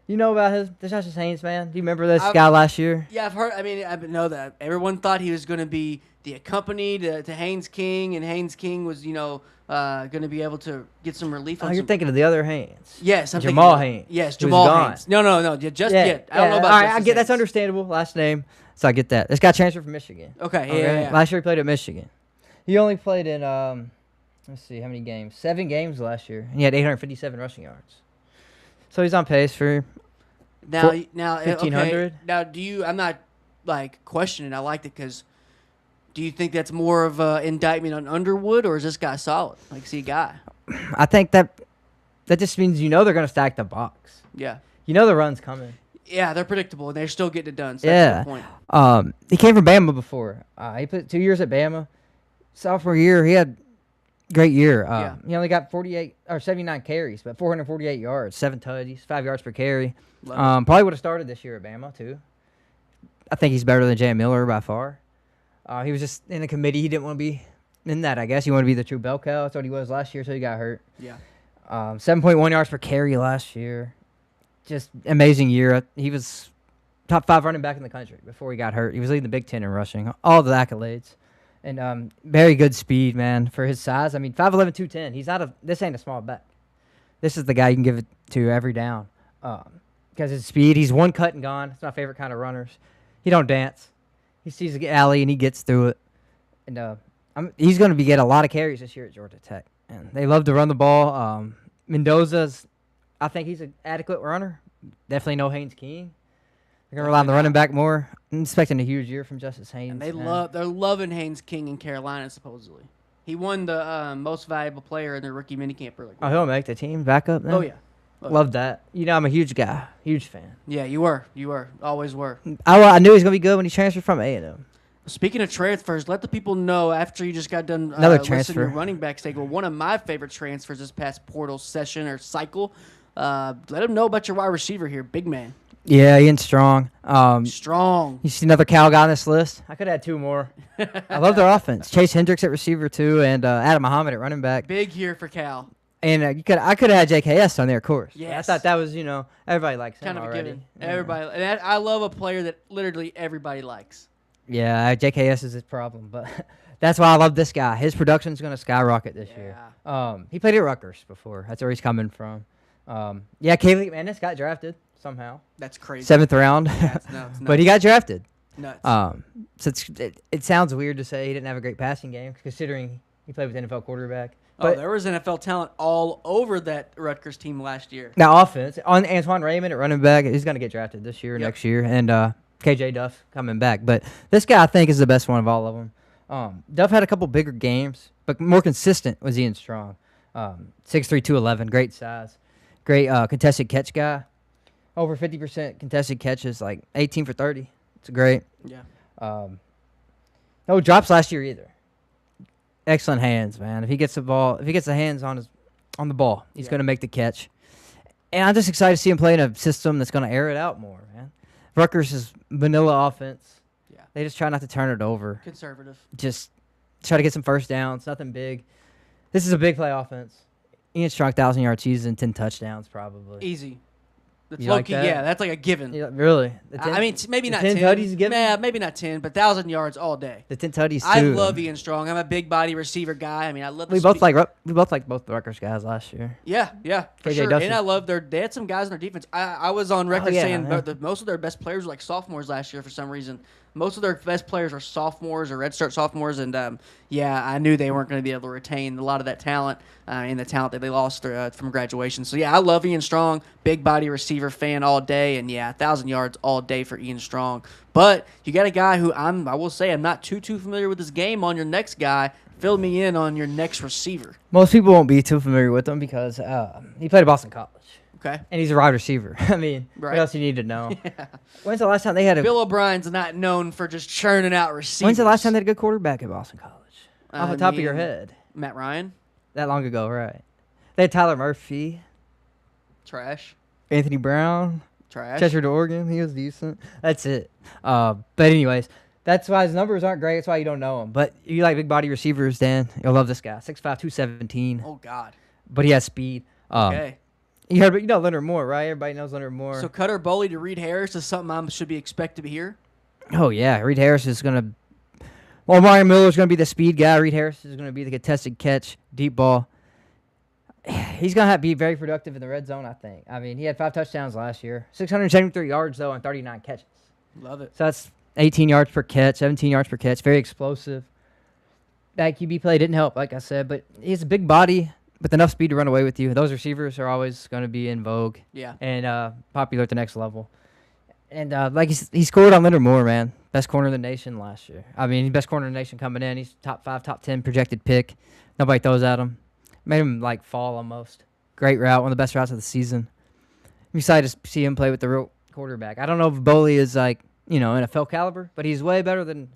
You know about the Justice Haynes, man? Do you remember this guy last year? Yeah, I've heard. I mean, I know that everyone thought he was going to be the accompany to Haynes King, and Haynes King was, going to be able to get some relief. You're thinking of the other Haynes. Yes, I'm Jamal thinking Haynes. Yes, Jamal Haynes. No, just yet. I don't know about. All right, Justice I get that's Haynes. Understandable. Last name, so I get that. This guy transferred from Michigan. Okay, yeah. Last year he played at Michigan. He only played in let's see how many games. 7 games last year. And he had 857 rushing yards. So he's on pace for now 1,500. Okay. Now, I'm not like questioning. I liked it because. Do you think that's more of an indictment on Underwood, or is this guy solid? Like, see a guy? I think that just means they're going to stack the box. Yeah. The run's coming. Yeah, they're predictable, and they're still getting it done. So Yeah. that's a good point. He came from Bama before. He put 2 years at Bama. Sophomore year, he had a great year. He only got 79 carries, but 448 yards, 7 tutties, 5 yards per carry. Probably would have started this year at Bama, too. I think he's better than Jay Miller by far. He was just in the committee. He didn't want to be in that, I guess. He wanted to be the true bell cow. That's what he was last year, so he got hurt. Yeah. 7.1 yards per carry last year. Just amazing year. He was top 5 running back in the country before he got hurt. He was leading the Big Ten in rushing. All the accolades. And very good speed, man, for his size. I mean, 5'11", 210. He's not this ain't a small back. This is the guy you can give it to every down. Because his speed, he's one cut and gone. It's my favorite kind of runners. He don't dance. He sees the alley and he gets through it. And he's going to get a lot of carries this year at Georgia Tech. And they love to run the ball. Mendoza's, I think he's an adequate runner. Definitely no Haynes King. They're going to rely on the running back more. I'm expecting a huge year from Justice Haynes. And they're loving Haynes King in Carolina, supposedly. He won the most valuable player in their rookie minicamp earlier. Oh, he'll make the team back up now? Oh, yeah. Love that. I'm a huge guy. Huge fan. Yeah, you were. Always were. I knew he was going to be good when he transferred from A&M. Speaking of transfers, let the people know after you just got done Another listening to transfer. your running back take. Well, one of my favorite transfers this past portal session or cycle. Let them know about your wide receiver here, big man. Yeah, Ian's strong. Strong. You see another Cal guy on this list? I could have had 2 more. I love their offense. Chase Hendricks at receiver 2 and Adam Muhammad at running back. Big year for Cal. And I could have had JKS on there, of course. Yes. I thought that was, everybody likes him Kind of already. a given. Everybody. And I love a player that literally everybody likes. Yeah, JKS is his problem, but that's why I love this guy. His production's going to skyrocket this year. He played at Rutgers before. That's where he's coming from. Kayin Lee, man, this got drafted somehow. That's crazy. 7th round. Yeah, it's nuts. But he got drafted. Nuts. So it sounds weird to say he didn't have a great passing game, considering he played with NFL quarterback. But there was NFL talent all over that Rutgers team last year. Now offense, on Antoine Raymond at running back, he's going to get drafted this year, next year, and KJ Duff coming back. But this guy, I think, is the best one of all of them. Duff had a couple bigger games, but more consistent was Ian Strong. 6'3", 211, great size. Great contested catch guy. Over 50% contested catches, like 18 for 30. It's great. Yeah. No drops last year either. Excellent hands, man. If he gets the hands on the ball, he's going to make the catch. And I'm just excited to see him play in a system that's going to air it out more, man. Rutgers is vanilla offense. Yeah. They just try not to turn it over. Conservative. Just try to get some first downs, nothing big. This is a big play offense. Ian Strong, 1,000-yard season, 10 touchdowns probably. Easy. That's You low like key, that? yeah, that's like a given. Yeah, really? I mean, maybe not 10 10. tutties given? Yeah, maybe not 10, but 1,000 yards all day. The 10 tutties, too. I love Ian Strong. I'm a big body receiver guy. I mean, I love the We both like both the Rutgers guys last year. Yeah, for KJ sure. Duffy. And I love they had some guys on their defense. I was on record saying yeah. most of their best players were like sophomores last year for some reason. most of their best players are sophomores or redshirt sophomores, and I knew they weren't going to be able to retain a lot of that talent and the talent that they lost from graduation. So I love Ian Strong, big body receiver fan all day, and 1,000 yards all day for Ian Strong. But you got a guy who I will say I'm not too familiar with his game. On your next guy, fill me in on your next receiver. Most people won't be too familiar with him because he played at Boston College. Okay. And he's a wide receiver. I mean, right. What else you need to know? Yeah. When's the last time they had a... Bill O'Brien's not known for just churning out receivers. When's the last time they had a good quarterback at Boston College? Off the top of your head. Matt Ryan? That long ago, right. They had Tyler Murphy. Trash. Anthony Brown. Trash. Chester to Oregon. He was decent. That's it. But anyways, that's why his numbers aren't great. That's why you don't know him. But you like big body receivers, Dan. You'll love this guy. 6'5", 217. Oh, God. But he has speed. Okay. You know Leonard Moore, right? Everybody knows Leonard Moore. So Cutter Boley to Reed Harris is something I should be expected to hear? Oh, yeah. Reed Harris is going to... Well, Mario Miller is going to be the speed guy. Reed Harris is going to be the contested catch, deep ball. He's going to be very productive in the red zone, I think. I mean, he had 5 touchdowns last year. 673 yards, though, and 39 catches. Love it. So that's 18 yards per catch, 17 yards per catch. Very explosive. That QB play didn't help, like I said, but he's a big body with enough speed to run away with you. Those receivers are always going to be in vogue. Yeah. And popular at the next level. And he scored on Leonard Moore, man. Best corner in the nation last year. I mean, best corner in the nation coming in. He's top 5, top 10 projected pick. Nobody throws at him. Made him, fall almost. Great route, one of the best routes of the season. I'm excited to see him play with the real quarterback. I don't know if Boley is, NFL caliber, but he's way better than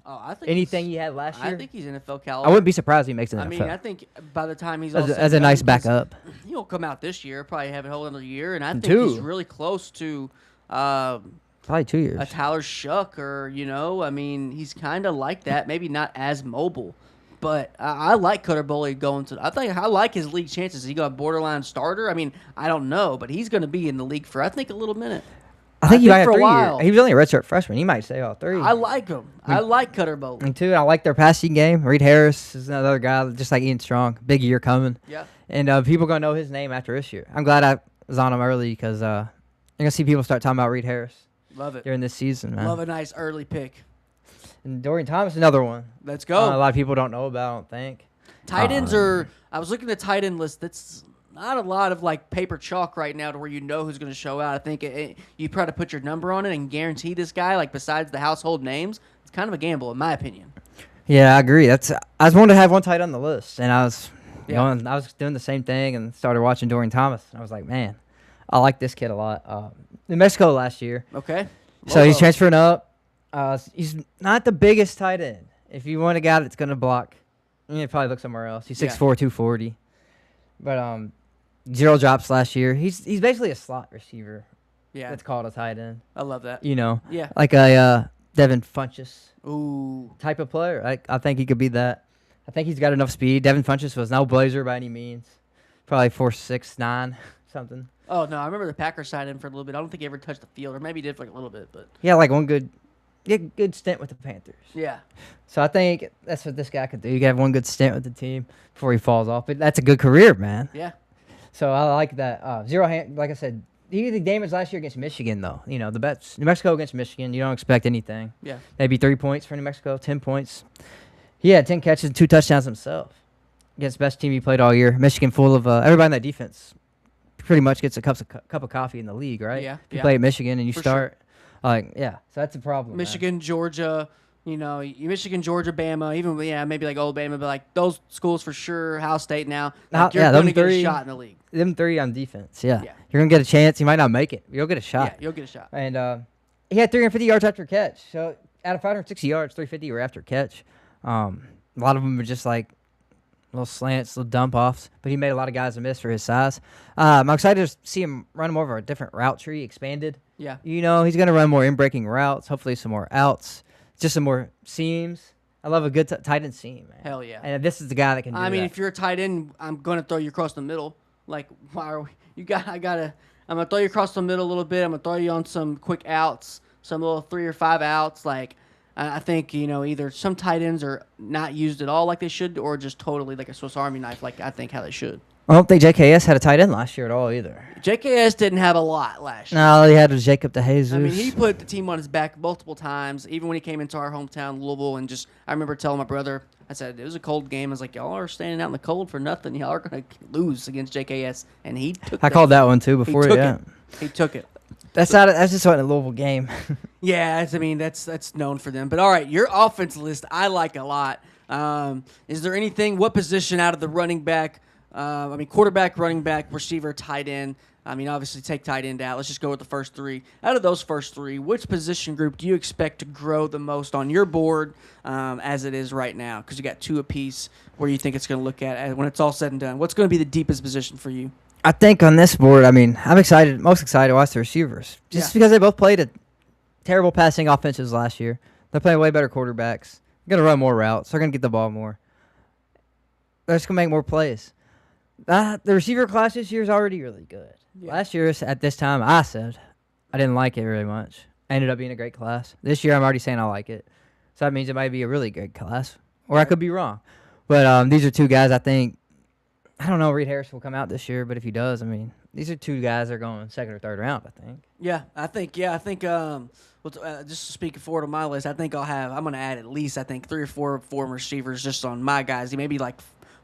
anything he had last year. I think he's NFL caliber. I wouldn't be surprised if he makes it NFL. I mean, I think by the time he's as a nice backup. He'll come out this year, probably have a whole another year, and I think 2. he's really close to probably 2 years. A Tyler Shuck or, I mean, he's kind of like that, maybe not as mobile. But I like Cutter Boley going to. I like his league chances. Is he got a borderline starter? I mean, I don't know, but he's going to be in the league for I think a little minute. I think he might have 3 years. He was only a redshirt freshman. He might stay all 3. I like him. I like Cutter Boley. Me too. I like their passing game. Reed Harris is another guy just like Ian Strong. Big year coming. Yeah. And people going to know his name after this year. I'm glad I was on him early because you're going to see people start talking about Reed Harris. Love it. During this season, man. Love a nice early pick. And Dorian Thomas, another one. Let's go. A lot of people don't know about, I don't think. Tight ends are – I was looking at the tight end list. That's not a lot of, paper chalk right now to where you know who's going to show out. I think you try to put your number on it and guarantee this guy, besides the household names, it's kind of a gamble, in my opinion. Yeah, I agree. I was wanting to have one tight on the list, and I was doing the same thing and started watching Dorian Thomas. And I was like, man, I like this kid a lot. New Mexico last year. Okay. So he's transferring up. He's not the biggest tight end. If you want a guy that's going to block, you probably look somewhere else. He's 6'4", 240. But 0 drops last year. He's basically a slot receiver. Yeah. That's called a tight end. I love that. Yeah. Like a Devin Funchess type of player. I think he could be that. I think he's got enough speed. Devin Funchess was no blazer by any means. Probably 4'6", 9", something. Oh, no. I remember the Packers signed him for a little bit. I don't think he ever touched the field, or maybe he did for a little bit. But yeah, one good stint with the Panthers. Yeah. So I think that's what this guy could do. You can have one good stint with the team before he falls off. But that's a good career, man. Yeah. So I like that. Like I said, he did the damage last year against Michigan, though. The bets. New Mexico against Michigan, you don't expect anything. Yeah. Maybe 3 points for New Mexico, 10 points. He had 10 catches and 2 touchdowns himself against the best team he played all year. Michigan full of everybody in that defense pretty much gets a cup of coffee in the league, right? Yeah. If you play at Michigan and you For start, so that's a problem. Michigan, Georgia, Michigan, Georgia, Bama, even maybe Old Bama, but those schools for sure. Ohio State now, you're going to get a shot in the league. Them 3 on defense, yeah. You're going to get a chance. You might not make it. You'll get a shot. Yeah, you'll get a shot. And he had 350 yards after catch. So out of 560 yards, 350 were after catch. A lot of them were just little slants, little dump offs, but he made a lot of guys miss for his size. I'm excited to see him run more of a different route tree, expanded. Yeah. He's going to run more in-breaking routes, hopefully some more outs, just some more seams. I love a good tight end seam, man. Hell yeah. And this is the guy that can do that. I mean, if you're a tight end, I'm going to throw you across the middle. Why are we? I'm going to throw you across the middle a little bit. I'm going to throw you on some quick outs, some little 3 or 5 outs. I think, either some tight ends are not used at all like they should or just totally like a Swiss Army knife I think how they should. I don't think JKS had a tight end last year at all either. JKS didn't have a lot last year. No, all he had was Jacob DeJesus. I mean, he put the team on his back multiple times, even when he came into our hometown, Louisville, and I remember telling my brother, I said, it was a cold game. I was like, y'all are standing out in the cold for nothing. Y'all are going to lose against JKS. And he took it. I called that one too before. He took it. That's just what a Louisville game. Yeah, that's known for them. But all right, your offense list I like a lot. Is there anything? What position out of the running back? Quarterback, running back, receiver, tight end. Obviously take tight end out. Let's just go with the first three. Out of those first three, which position group do you expect to grow the most on your board as it is right now? Because you got two apiece. Where you think it's going to look at when it's all said and done? What's going to be the deepest position for you? I think on this board, I'm most excited to watch the receivers. Just because they both played terrible passing offenses last year. They're playing way better quarterbacks. They're going to run more routes. They're going to get the ball more. They're just going to make more plays. The receiver class this year is already really good. Yeah. Last year, at this time, I said I didn't like it very much. Ended up being a great class. This year, I'm already saying I like it. So that means it might be a really good class. Or I could be wrong. But these are two guys I think, I don't know, Reed Harris will come out this year, but if he does, these are two guys that are going second or third round, I think. I think just speaking forward on my list, I think I'm going to add at least, 3 or 4 former receivers just on my guys. Maybe like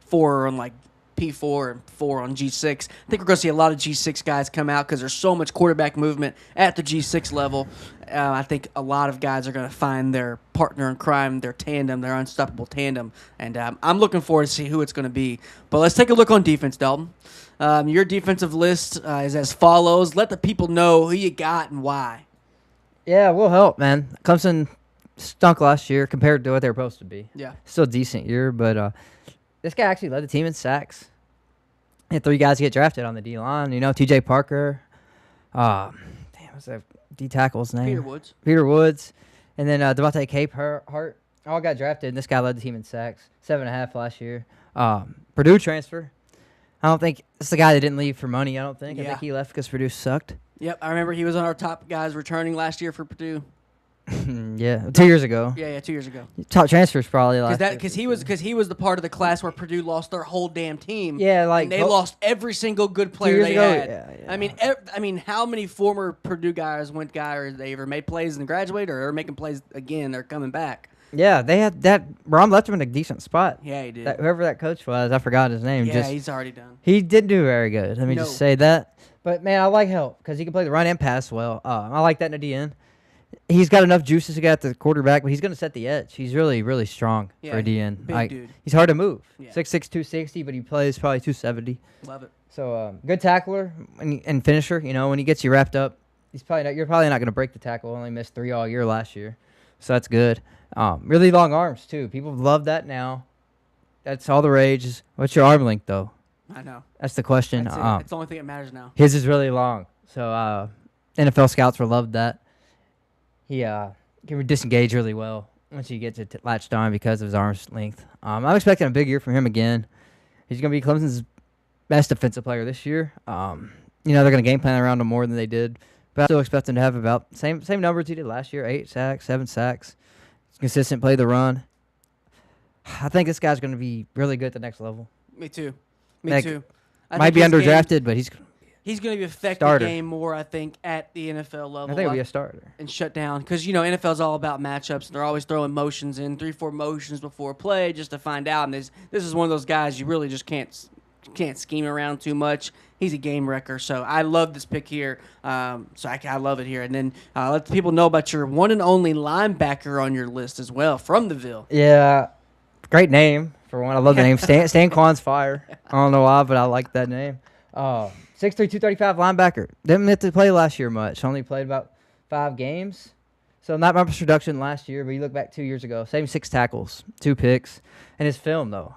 4 on like P4 and 4 on G6. I think we're going to see a lot of G6 guys come out because there's so much quarterback movement at the G6 level. I think a lot of guys are going to find their partner in crime, their tandem, their unstoppable tandem, and I'm looking forward to see who it's going to be. But let's take a look on defense, Dalton. Your defensive list is as follows. Let the people know who you got and why. Yeah, we'll help, man. Clemson stunk last year compared to what they were supposed to be. Yeah. Still a decent year, but this guy actually led the team in sacks. He had 3 guys get drafted on the D-line. T.J. Parker. What's that D tackle's name? Peter Woods. And then Devontae Capehart. All got drafted, and this guy led the team in sacks. 7.5 last year. Purdue transfer. I don't think – it's the guy that didn't leave for money, I don't think. I think he left because Purdue sucked. Yep, I remember he was on our top guys returning last year for Purdue. Yeah, 2 years ago. Yeah, 2 years ago. Top transfers probably last year. Because he was the part of the class where Purdue lost their whole damn team. Yeah, and they lost every single good player they had. Yeah. How many former Purdue guys they either made plays and graduated or are making plays again? They're coming back. Yeah, they had that. Ron left him in a decent spot. Yeah, he did. Whoever that coach was, I forgot his name. Yeah, he's already done. He didn't do very good. Let me just say that. But man, I like Heldt because he can play the run and pass well. I like that in the DN. He's got enough juices to get at the quarterback, but he's going to set the edge. He's really, really strong for a DN. Big dude. He's hard to move. Yeah. 6'6", 260, but he plays probably 270. Love it. So good tackler and finisher. When he gets you wrapped up, you're probably not going to break the tackle. Only missed 3 all year last year, so that's good. Really long arms too. People love that now. That's all the rage. What's your arm length though? I know. That's the question. It's the only thing that matters now. His is really long, so NFL scouts will love that. He can disengage really well once he gets it latched on because of his arm's length. I'm expecting a big year from him again. He's going to be Clemson's best defensive player this year. They're going to game plan around him more than they did, but I still expect him to have about same numbers he did last year: 8 sacks, 7 sacks. He's consistent, play the run. I think this guy's going to be really good at the next level. Me too. Might be underdrafted, but he's going to affect the game more, I think, at the NFL level. I think he'll be a starter. And shut down. Because, NFL's all about matchups. And they're always throwing motions in, 3-4 motions before play just to find out. And this is one of those guys you really just can't scheme around too much. He's a game wrecker. So I love this pick here. I love it here. And then let the people know about your one and only linebacker on your list as well from the Ville. Yeah. Great name, for one. I love the name. Stanquan's fire. I don't know why, but I like that name. 6'3", 235 linebacker. Didn't get to play last year much. Only played about 5 games. So not much production last year, but you look back 2 years ago. Same 6 tackles, 2 picks. And his film, though.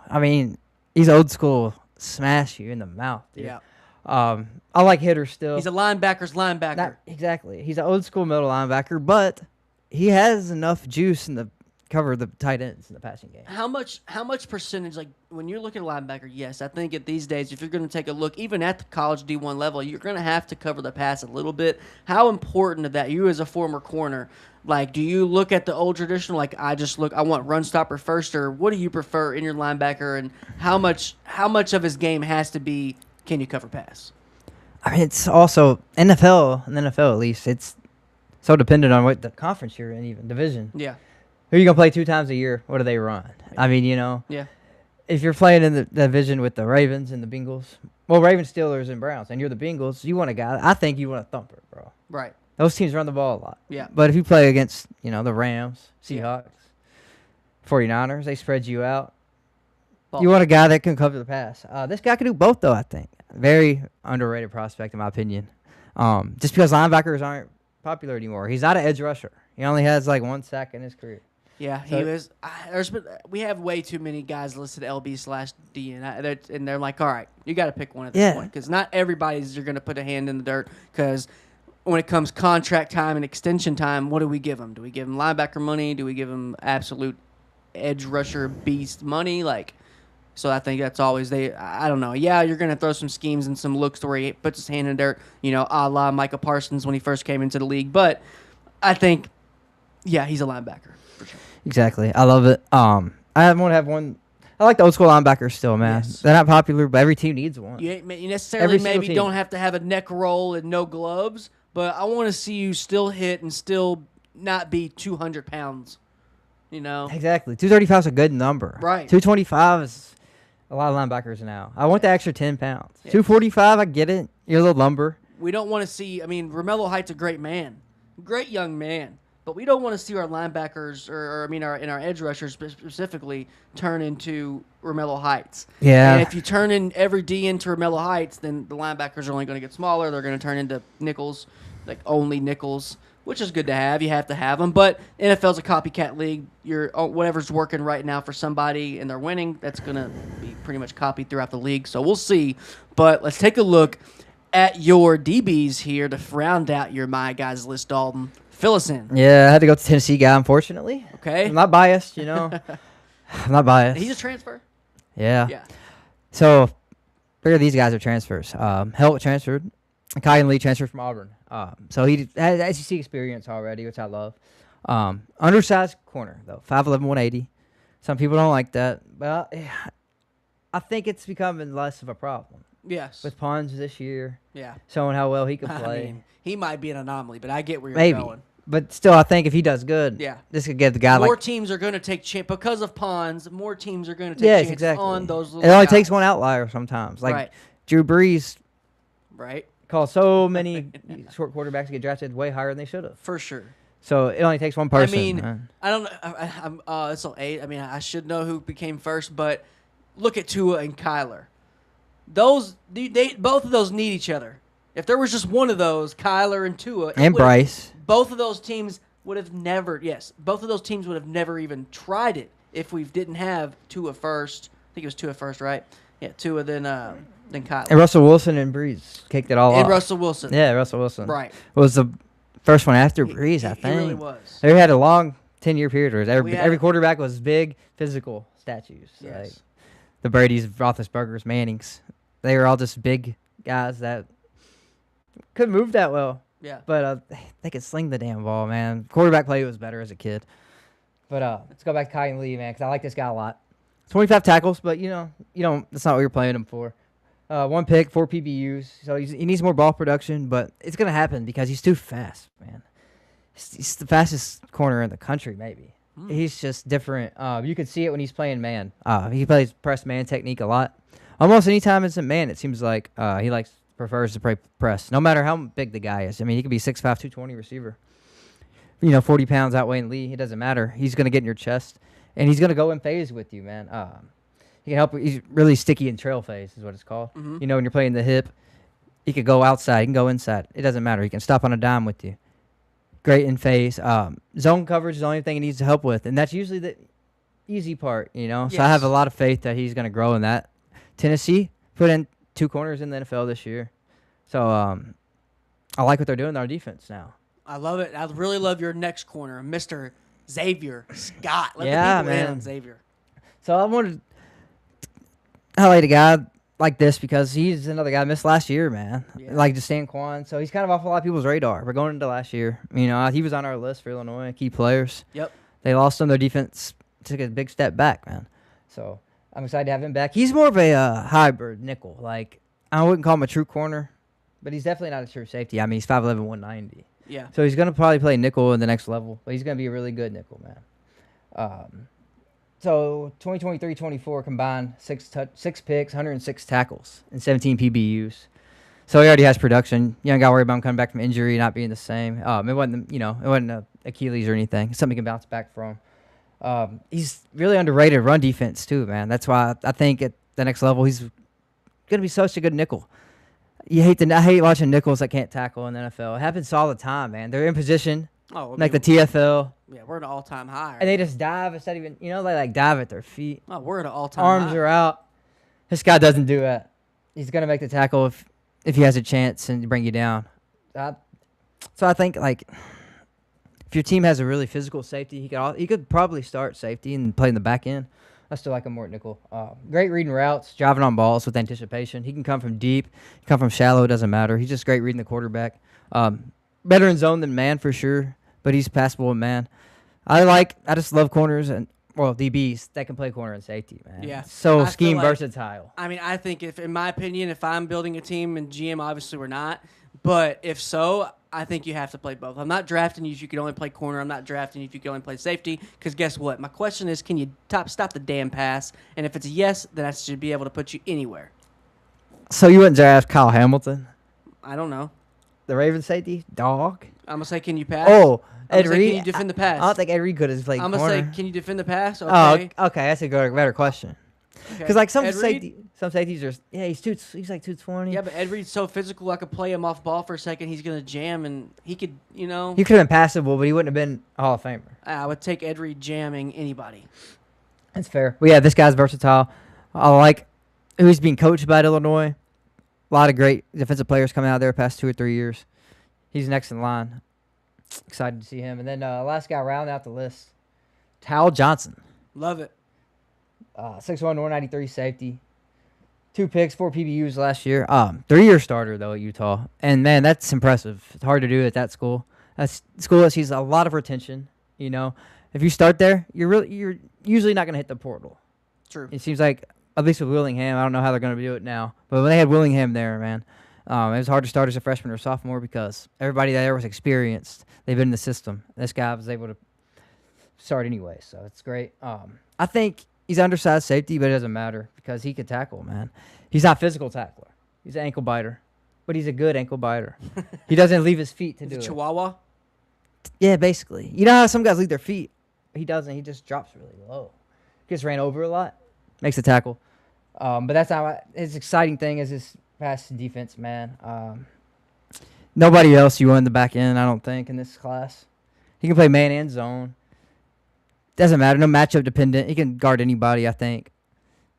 He's old school. Smash you in the mouth, dude. Yeah. I like hitters still. He's a linebacker's linebacker. Exactly. He's an old school middle linebacker, but he has enough juice in the cover the tight ends in the passing game. How much percentage, like when you're looking at linebacker, yes, I think at these days, if you're going to take a look, even at the college D1 level, you're going to have to cover the pass a little bit. How important is that? You as a former corner, like, do you look at the old traditional, like I want run stopper first, or what do you prefer in your linebacker, and how much of his game has to be, can you cover pass? I mean, it's also in the NFL at least, it's so dependent on what the conference you're in, even division. Yeah. Who are you going to play 2 times a year? What do they run? I mean, Yeah. If you're playing in the division with the Ravens and the Bengals, well, Ravens, Steelers, and Browns, and you're the Bengals, you want a guy. I think you want a thumper, bro. Right. Those teams run the ball a lot. Yeah. But if you play against, the Rams, Seahawks, 49ers, they spread you out. You want a guy that can cover the pass. This guy can do both, though, I think. Very underrated prospect, in my opinion. Just because linebackers aren't popular anymore. He's not an edge rusher. He only has, 1 sack in his career. Yeah, he was. We have way too many guys listed LB/D, and they're like, all right, you got to pick one at this point, because not everybody's you're going to put a hand in the dirt. Because when it comes contract time and extension time, what do we give them? Do we give them linebacker money? Do we give them absolute edge rusher beast money? So I think that's always I don't know. Yeah, you're going to throw some schemes and some looks to where he puts his hand in the dirt, a la Micah Parsons when he first came into the league. But I think, yeah, he's a linebacker for sure. Exactly. I love it. I want to have one. I like the old school linebackers still, man. Yes. They're not popular, but every team needs one. You necessarily maybe don't have to have a neck roll and no gloves, but I want to see you still hit and still not be 200 pounds, Exactly. 235 is a good number. Right. 225 is a lot of linebackers now. I want the extra 10 pounds. Yeah. 245, I get it. You're a little lumber. We don't want to see, Romello Height's a great man, great young man. But we don't want to see our linebackers, our edge rushers specifically, turn into Romello Heights. Yeah. And if you turn in every D into Romello Heights, then the linebackers are only going to get smaller. They're going to turn into nickels, only nickels, which is good to have. You have to have them. But NFL's a copycat league. Whatever's working right now for somebody and they're winning, that's going to be pretty much copied throughout the league. So we'll see. But let's take a look at your DBs here to round out your My Guys list, Dalton. Fill us in. Yeah, I had to go with the Tennessee guy, unfortunately. Okay. I'm not biased, I'm not biased. He's a transfer? Yeah. Yeah. So, figure these guys are transfers. Heldt transferred. Kayin Lee transferred from Auburn. So he has SEC experience already, which I love. Undersized corner, though. 5'11", 180. Some people don't like that. But I think it's becoming less of a problem. Yes. With Pons this year. Yeah. Showing how well he can play. He might be an anomaly, but I get where you're going. But still, I think if he does good, this could get the guy more teams are going to take because of Pons. More teams are going to take chances on those little It only guys. takes one outlier sometimes. Drew Brees caused so many short quarterbacks to get drafted way higher than they should have. For sure. So it only takes one person. I don't know. It's all 8. I should know who became first, but look at Tua and Kyler. Both of those need each other. If there was just one of those, Kyler and Tua, and Bryce, both of those teams would have never. Yes, both of those teams would have never even tried it if we didn't have Tua first. I think it was Tua first, right? Yeah, Tua then Kyler. And Russell Wilson and Brees kicked it all off. And Russell Wilson. Yeah, Russell Wilson. Right. Was the first one after Brees, I think. He really was. They had a long 10-year period where every quarterback was big, physical statues. Yes. The Brady's, Roethlisberger's, Mannings. They were all just big guys that couldn't move that well. Yeah. But they could sling the damn ball, man. Quarterback play was better as a kid. But let's go back to Kayin Lee, man, because I like this guy a lot. 25 tackles, but you don't. That's not what you're playing him for. 1 pick, 4 PBUs. So he needs more ball production, but it's gonna happen because he's too fast, man. He's the fastest corner in the country, maybe. He's just different. You can see it when he's playing man. He plays press man technique a lot. Almost any time it's a man, it seems like he prefers to play press, no matter how big the guy is. He could be 6'5", 220 receiver. 40 pounds outweighing Lee. It doesn't matter. He's going to get in your chest, and he's going to go in phase with you, man. He can help. He's really sticky in trail phase is what it's called. Mm-hmm. When you're playing the hip, he could go outside. He can go inside. It doesn't matter. He can stop on a dime with you. Great in phase. Zone coverage is the only thing he needs help with, and that's usually the easy part, Yes. So I have a lot of faith that he's going to grow in that. Tennessee put in 2 corners in the NFL this year. So I like what they're doing in our defense now. I love it. I really love your next corner, Mr. Xavier, Scott. Let Yeah, the people in man. on Xavier. So I wanted to highlight a guy like this because he's another guy missed last year, man. Yeah. Like Stanquan. So he's kind of off a lot of people's radar. We're going into last year. He was on our list for Illinois, key players. Yep. They lost him. Their defense took a big step back, man. So I'm excited to have him back. He's more of a hybrid nickel. Like, I wouldn't call him a true corner, but he's definitely not a true safety. I mean, he's 5'11", 190. Yeah. So he's going to probably play nickel in the next level, but he's going to be a really good nickel, man. So 2023-24 combined, 6 picks, 106 tackles, and 17 PBUs. So he already has production. You don't got to worry about him coming back from injury, not being the same. It wasn't a Achilles or anything. It's something he can bounce back from. He's really underrated run defense too, man. That's why I think at the next level he's going to be such a good nickel. I hate watching nickels that can't tackle in the NFL. It happens all the time, man. They're in position, like the TFL. Yeah, we're at an all-time high. And they just dive instead of even, they like dive at their feet. Oh, we're at an all-time high. Arms are out. This guy doesn't do that. He's going to make the tackle if he has a chance and bring you down. So I think, like, if your team has a really physical safety, he could probably start safety and play in the back end. I still like him more at nickel. Great reading routes, driving on balls with anticipation. He can come from deep, come from shallow, it doesn't matter. He's just great reading the quarterback. Better in zone than man for sure, but he's passable in man. I just love corners and DBs that can play corner and safety, man. Yeah. So scheme versatile. I mean, I think in my opinion, if I'm building a team and GM, obviously we're not, but if so, I think you have to play both. I'm not drafting you if you can only play corner. I'm not drafting you if you can only play safety. Because guess what? My question is, can you stop the damn pass? And if it's a yes, then I should be able to put you anywhere. So you wouldn't draft Kyle Hamilton, I don't know. the Ravens safety? Dog. I'm going to say, can you pass? Oh, Ed Reed. Can you defend the pass? I don't think Ed Reed could have played corner. I'm going to say, can you defend the pass? Okay. Oh, okay. That's a better question. Because like some safeties are, he's like 220. Yeah, but Ed Reed's so physical. I could play him off ball for a second. He's gonna jam, and he could, He could have been passable, but he wouldn't have been a Hall of Famer. I would take Ed Reed jamming anybody. That's fair. Well, yeah, this guy's versatile. I like who he's being coached by at Illinois. A lot of great defensive players coming out there the past 2 or 3 years. He's next in line. Excited to see him. And then last guy rounding out the list, Tao Johnson. Love it. 6'1", 193 safety. 2 picks, 4 PBUs last year. 3-year starter, though, at Utah. And, man, that's impressive. It's hard to do at that school. That's school that sees a lot of retention. If you start there, you're usually not going to hit the portal. True. It seems like, at least with Willingham, I don't know how they're going to do it now. But when they had Willingham there, man, it was hard to start as a freshman or sophomore because everybody there was experienced. They've been in the system. This guy was able to start anyway, so it's great. I think he's undersized safety, but it doesn't matter because he can tackle, man. He's not a physical tackler. He's an ankle biter, but he's a good ankle biter. He doesn't leave his feet to do it. Chihuahua? Yeah, basically. You know how some guys leave their feet? He doesn't. He just drops really low. Gets ran over a lot. Makes the tackle. But that's not his exciting thing is his pass defense, man. Nobody else you want in the back end, I don't think, in this class. He can play man and zone. Doesn't matter. No matchup dependent. He can guard anybody, I think.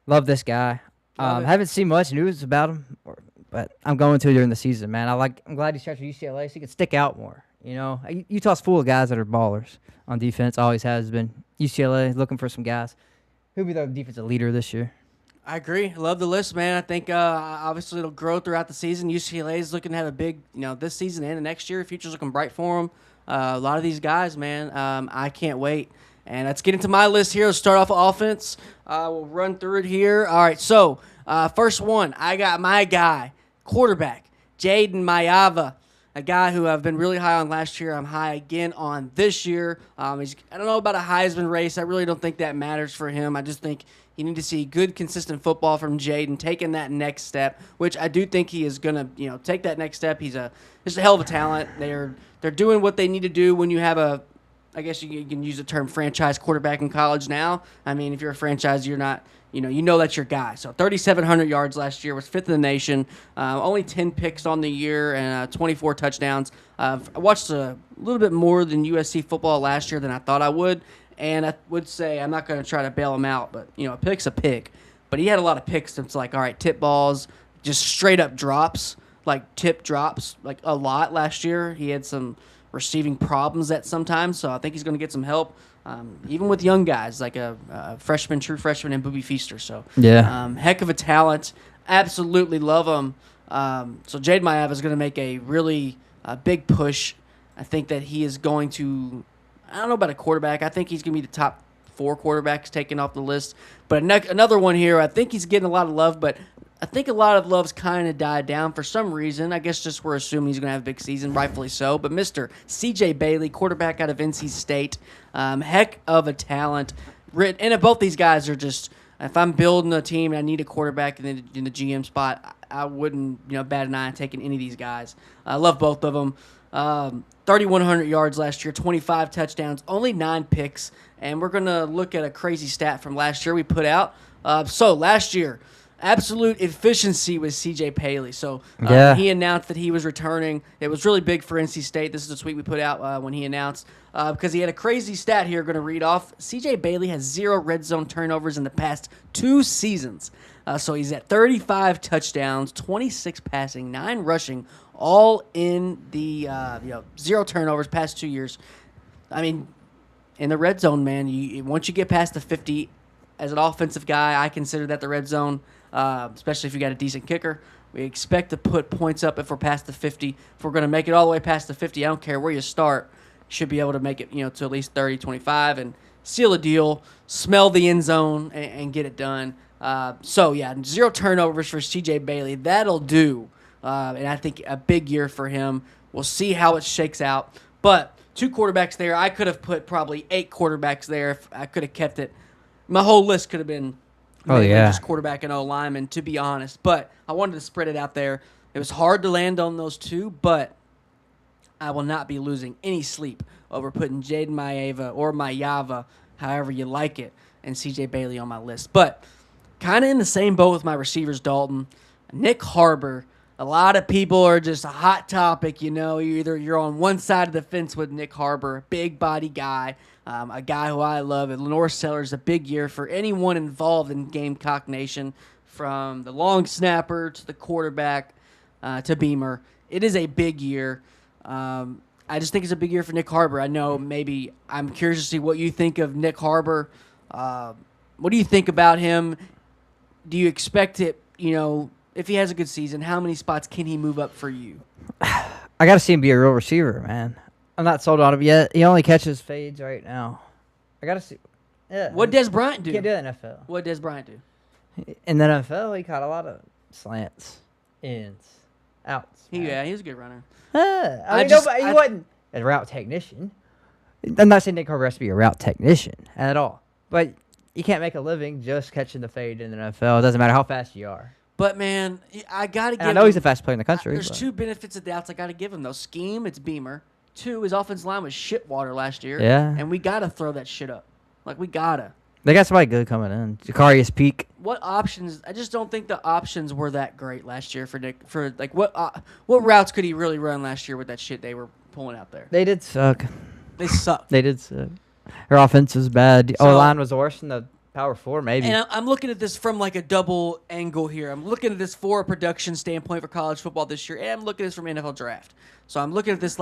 Love this guy. Haven't seen much news about him, but I'm going to during the season, man. I'm glad he's transferred to UCLA so he can stick out more. Utah's full of guys that are ballers on defense. Always has been. UCLA looking for some guys. Who'll be the defensive leader this year? I agree. Love the list, man. I think obviously it'll grow throughout the season. UCLA is looking to have a big, this season and the next year. Future's looking bright for them. A lot of these guys, man. I can't wait. And let's get into my list here. Let's start off offense. We'll run through it here. All right, so first one, I got my guy, quarterback, Jayden Maiva, a guy who I've been really high on last year. I'm high again on this year. I don't know about a Heisman race. I really don't think that matters for him. I just think you need to see good, consistent football from Jayden, taking that next step, which I do think he is going to, take that next step. He's just a hell of a talent. They're doing what they need to do when you have I guess you can use the term franchise quarterback in college now. I mean, if you're a franchise, you're not, you know that's your guy. So 3,700 yards last year, was 5th in the nation. Only 10 picks on the year and 24 touchdowns. I watched a little bit more than USC football last year than I thought I would. And I would say I'm not going to try to bail him out, but, a pick's a pick. But he had a lot of picks that's like, all right, tip balls, just straight up drops, like tip drops, like a lot last year. He had some receiving problems at sometimes, so I think he's going to get some help even with young guys like a true freshman in Booby Feaster. So heck of a talent. Absolutely love him. So Jayden Maiva is going to make a really big push. I think that he is going to, I don't know about a quarterback. I think he's going to be the top 4 quarterbacks taken off the list. But another one here, I think he's getting a lot of love, but I think a lot of love's kind of died down for some reason. I guess just we're assuming he's going to have a big season, rightfully so. But Mr. C.J. Bailey, quarterback out of NC State, heck of a talent. And both these guys are just, if I'm building a team and I need a quarterback in the GM spot, I wouldn't bat an eye on taking any of these guys. I love both of them. 3,100 yards last year, 25 touchdowns, only 9 picks. And we're going to look at a crazy stat from last year we put out. So last year, absolute efficiency with C.J. Bailey. So he announced that he was returning. It was really big for NC State. This is the tweet we put out when he announced. Because he had a crazy stat here going to read off. C.J. Bailey has 0 red zone turnovers in the past 2 seasons. So he's at 35 touchdowns, 26 passing, 9 rushing, all in the 0 turnovers past 2 years. I mean, in the red zone, man, once you get past the 50, as an offensive guy, I consider that the red zone, especially if you got a decent kicker. We expect to put points up if we're past the 50. If we're going to make it all the way past the 50, I don't care where you start, should be able to make it to at least 30, 25, and seal a deal, smell the end zone, and get it done. 0 turnovers for C.J. Bailey. That'll do. And I think a big year for him. We'll see how it shakes out. But 2 quarterbacks there. I could have put probably 8 quarterbacks there if I could have kept it. My whole list could have been just quarterback and O-lineman, to be honest. But I wanted to spread it out there. It was hard to land on those 2, but I will not be losing any sleep over putting Jayden Maiva or Maiava, however you like it, and C.J. Bailey on my list. But kind of in the same boat with my receivers, Dalton. Nyck Harbor. A lot of people are just a hot topic, You're on one side of the fence with Nyck Harbor, big body guy, a guy who I love. And Lenore Sellers, a big year for anyone involved in Gamecock Nation, from the long snapper to the quarterback to Beamer. It is a big year. I just think it's a big year for Nyck Harbor. I know maybe I'm curious to see what you think of Nyck Harbor. What do you think about him? Do you expect it, if he has a good season, how many spots can he move up for you? I got to see him be a real receiver, man. I'm not sold on him yet. He only catches fades right now. I got to see. Yeah. What Des Bryant do? Can't do that in NFL. What Des Bryant do? In the NFL, he caught a lot of slants, ins, outs. He was a good runner. He wasn't a route technician. I'm not saying Nyck Harbor has to be a route technician at all. But you can't make a living just catching the fade in the NFL. It doesn't matter how fast you are. But, man, I got to give him. I know he's the fastest player in the country. There's 2 benefits of doubts I got to give him, though. Scheme, it's Beamer. 2, his offensive line was shit water last year. Yeah. And we got to throw that shit up. We got to. They got somebody good coming in. Jacarius Peak. What options? I just don't think the options were that great last year for Nyck. What routes could he really run last year with that shit they were pulling out there? They did suck. They sucked. They did suck. Their offense was bad. The O-line was worse than the Power 4, maybe. And I'm looking at this from a double angle here. I'm looking at this for a production standpoint for college football this year, and I'm looking at this from NFL draft. So I'm looking at this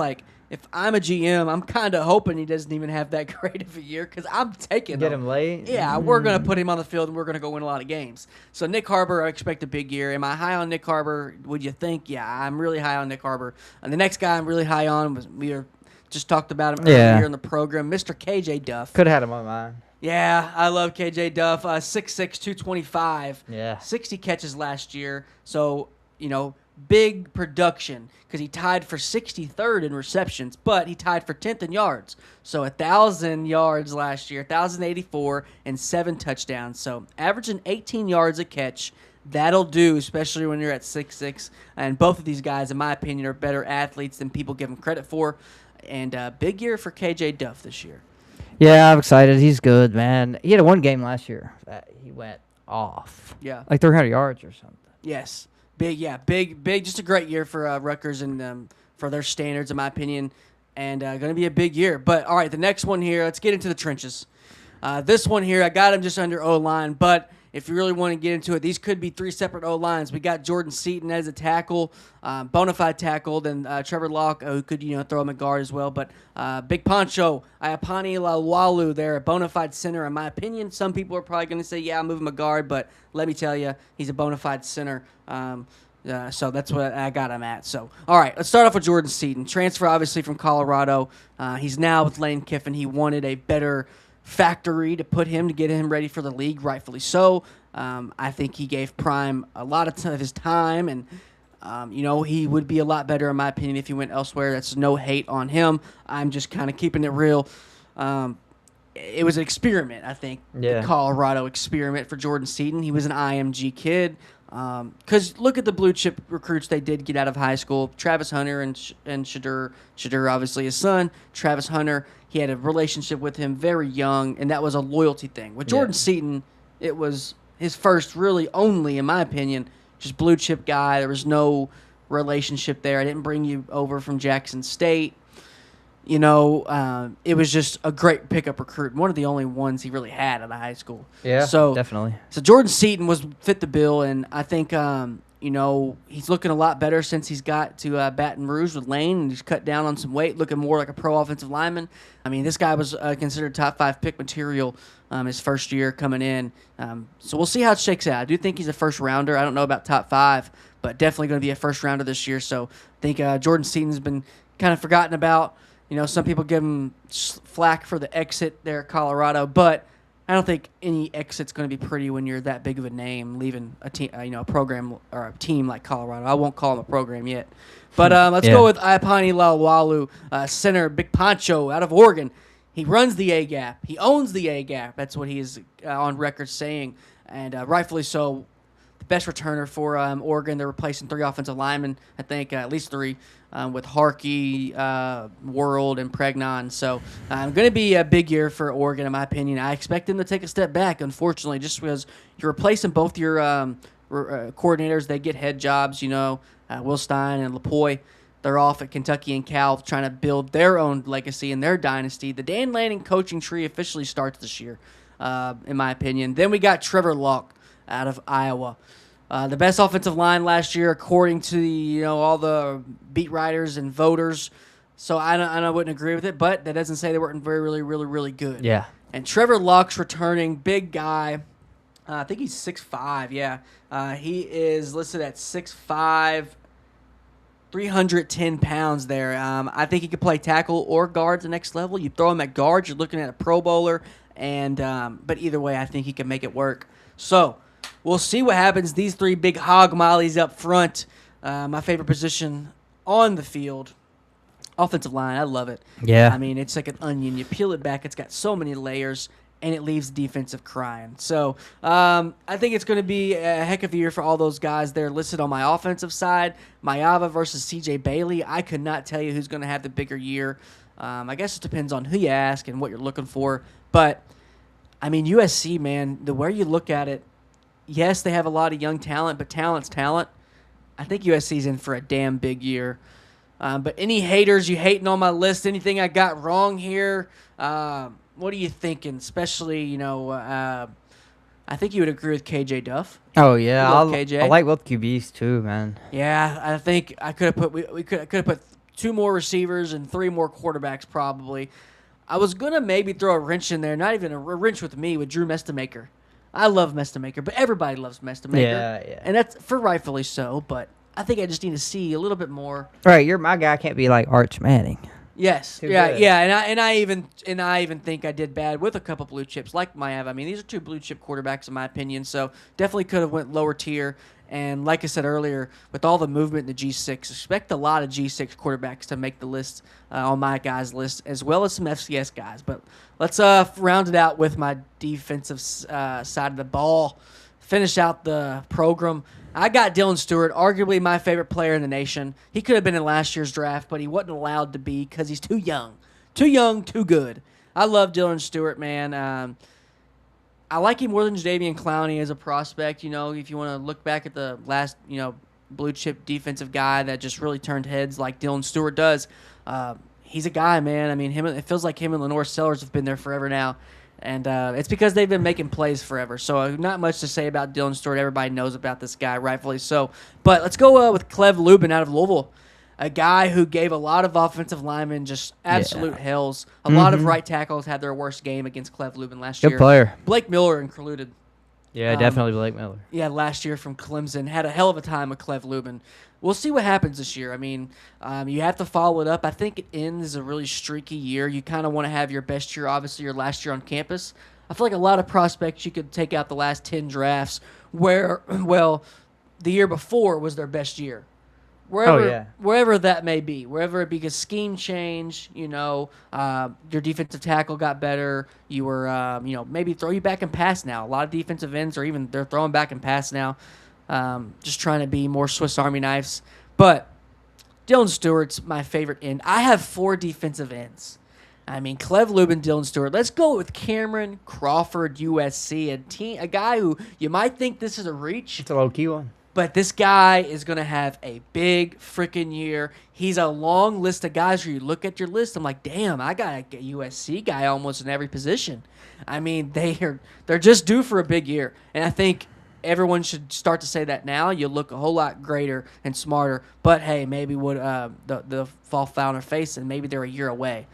if I'm a GM, I'm kind of hoping he doesn't even have that great of a year, because I'm taking Get him late? Yeah, we're going to put him on the field, and we're going to go win a lot of games. So Nyck Harbor, I expect a big year. Am I high on Nyck Harbor? Would you think? Yeah, I'm really high on Nyck Harbor. And the next guy I'm really high on just talked about him earlier in the program, Mr. KJ Duff. Could have had him on mine. Yeah, I love KJ Duff. 6'6", 225. Yeah. 60 catches last year. So, big production, because he tied for 63rd in receptions, but he tied for 10th in yards. So 1,000 yards last year, 1,084, and 7 touchdowns. So averaging 18 yards a catch. That'll do, especially when you're at 6'6". And both of these guys, in my opinion, are better athletes than people give them credit for. And big year for KJ Duff this year. Yeah, I'm excited. He's good, man. He had a 1 game last year that he went off. Yeah. 300 yards or something. Yes. Big. Just a great year for Rutgers and for their standards, in my opinion. And going to be a big year. But, all right, the next one here, let's get into the trenches. This one here, I got him just under O-line. But if you really want to get into it, these could be 3 separate O-lines. We got Jordan Seaton as a tackle, bona fide tackle, then Trevor Locke, who could throw him at guard as well. But Big Poncho, Iapani Lawalu there, a bona fide center in my opinion. Some people are probably going to say, yeah, I'll move him a guard, but let me tell you, he's a bona fide center. So that's what I got him at. So, all right, let's start off with Jordan Seaton. Transfer, obviously, from Colorado. He's now with Lane Kiffin. He wanted a better factory to put him to get him ready for the league, rightfully so. I think he gave Prime a lot of his time, and he would be a lot better, in my opinion, if he went elsewhere. That's no hate on him. I'm just kind of keeping it real. It was an experiment, I think, the Colorado experiment for Jordan Seaton. He was an IMG kid. Because look at the blue chip recruits they did get out of high school. Travis Hunter and Shadur, obviously his son. Travis Hunter, he had a relationship with him very young, and that was a loyalty thing. With Jordan Seaton, it was his first, really only, in my opinion, just blue chip guy. There was no relationship there. I didn't bring you over from Jackson State. It was just a great pickup recruit. One of the only ones he really had out of high school. Yeah, definitely. So Jordan Seaton fit the bill, and I think, he's looking a lot better since he's got to Baton Rouge with Lane, and he's cut down on some weight, looking more like a pro offensive lineman. I mean, this guy was considered top 5 pick material his first year coming in. So we'll see how it shakes out. I do think he's a first rounder. I don't know about top 5, but definitely going to be a first rounder this year. So I think Jordan Seaton's been kind of forgotten about. Some people give him flack for the exit there at Colorado, but I don't think any exit's going to be pretty when you're that big of a name leaving a team, a program or a team like Colorado. I won't call him a program yet, but let's go with Iapani Lawalu, center, Big Poncho out of Oregon. He runs the A gap. He owns the A gap. That's what he is on record saying, and rightfully so. The best returner for Oregon. They're replacing 3 offensive linemen, I think, at least 3. With Harkey, World, and Pregnon. So going to be a big year for Oregon, in my opinion. I expect them to take a step back, unfortunately, just because you're replacing both your coordinators. They get head jobs, Will Stein and LaPoy. They're off at Kentucky and Cal trying to build their own legacy and their dynasty. The Dan Lanning coaching tree officially starts this year, in my opinion. Then we got Trevor Locke out of Iowa. The best offensive line last year, according to all the beat writers and voters. So I wouldn't agree with it, but that doesn't say they weren't really good. Yeah. And Trevor Locke's returning, big guy. I think he's 6'5". Yeah. He is listed at 6'5", 310 pounds there. I think he could play tackle or guard the next level. You throw him at guard, you're looking at a Pro Bowler, and but either way, I think he can make it work. So we'll see what happens. These 3 big hog mollies up front. My favorite position on the field. Offensive line, I love it. Yeah. I mean, it's like an onion. You peel it back, it's got so many layers, and it leaves the defensive crying. So I think it's going to be a heck of a year for all those guys there listed on my offensive side. Maiava versus C.J. Bailey. I could not tell you who's going to have the bigger year. I guess it depends on who you ask and what you're looking for. But, I mean, USC, man, the way you look at it, yes, they have a lot of young talent, but talent's talent. I think USC's in for a damn big year. But any haters you hating on my list, anything I got wrong here, what are you thinking? Especially, I think you would agree with KJ Duff. Oh yeah, KJ. I like both QBs too, man. Yeah, I think I could have put we could have put 2 more receivers and 3 more quarterbacks probably. I was gonna maybe throw a wrench in there, not even a wrench with me, with Drew Mestamaker. I love Mestamaker, but everybody loves Mestamaker. Yeah. And that's for rightfully so, but I think I just need to see a little bit more. Right, you're my guy. I can't be like Arch Manning. Yes, Too yeah, good. yeah, and I even think I did bad with a couple blue chips like Maiava. I mean, these are 2 blue chip quarterbacks in my opinion, so definitely could have went lower tier. And like I said earlier, with all the movement in the G6, expect a lot of G6 quarterbacks to make the list on my guys' list, as well as some FCS guys. But let's round it out with my defensive side of the ball. Finish out the program. I got Dylan Stewart, arguably my favorite player in the nation. He could have been in last year's draft, but he wasn't allowed to be because he's too young. Too young, too good. I love Dylan Stewart, man. I like him more than Jadeveon Clowney as a prospect. If you want to look back at the last, blue chip defensive guy that just really turned heads like Dylan Stewart does, he's a guy, man. I mean, it feels like him and Lenore Sellers have been there forever now. And it's because they've been making plays forever. So not much to say about Dylan Stewart. Everybody knows about this guy, rightfully so. But let's go with Clev Lubin out of Louisville, a guy who gave a lot of offensive linemen just absolute hells. A lot of right tackles had their worst game against Clev Lubin last year. Good player. Blake Miller included. Yeah, definitely Blake Miller. Yeah, last year from Clemson. Had a hell of a time with Clev Lubin. We'll see what happens this year. I mean, you have to follow it up. I think it ends a really streaky year. You kind of want to have your best year, obviously, your last year on campus. I feel like a lot of prospects, you could take out the last 10 drafts where, well, the year before was their best year. Wherever that may be, wherever it be, because scheme change, your defensive tackle got better. You were, maybe throw you back and pass now. A lot of defensive ends are even, they're throwing back and pass now. Just trying to be more Swiss Army knives. But Dylan Stewart's my favorite end. I have 4 defensive ends. I mean, Clev Lubin, Dylan Stewart. Let's go with Cameron Crawford, USC, a guy who you might think this is a reach. It's a low-key one. But this guy is going to have a big freaking year. He's a long list of guys where you look at your list, I'm like, damn, I got a USC guy almost in every position. I mean, they're just due for a big year. And I think everyone should start to say that now. You'll look a whole lot greater and smarter. But, hey, maybe what the fall foul on their face, and maybe they're a year away.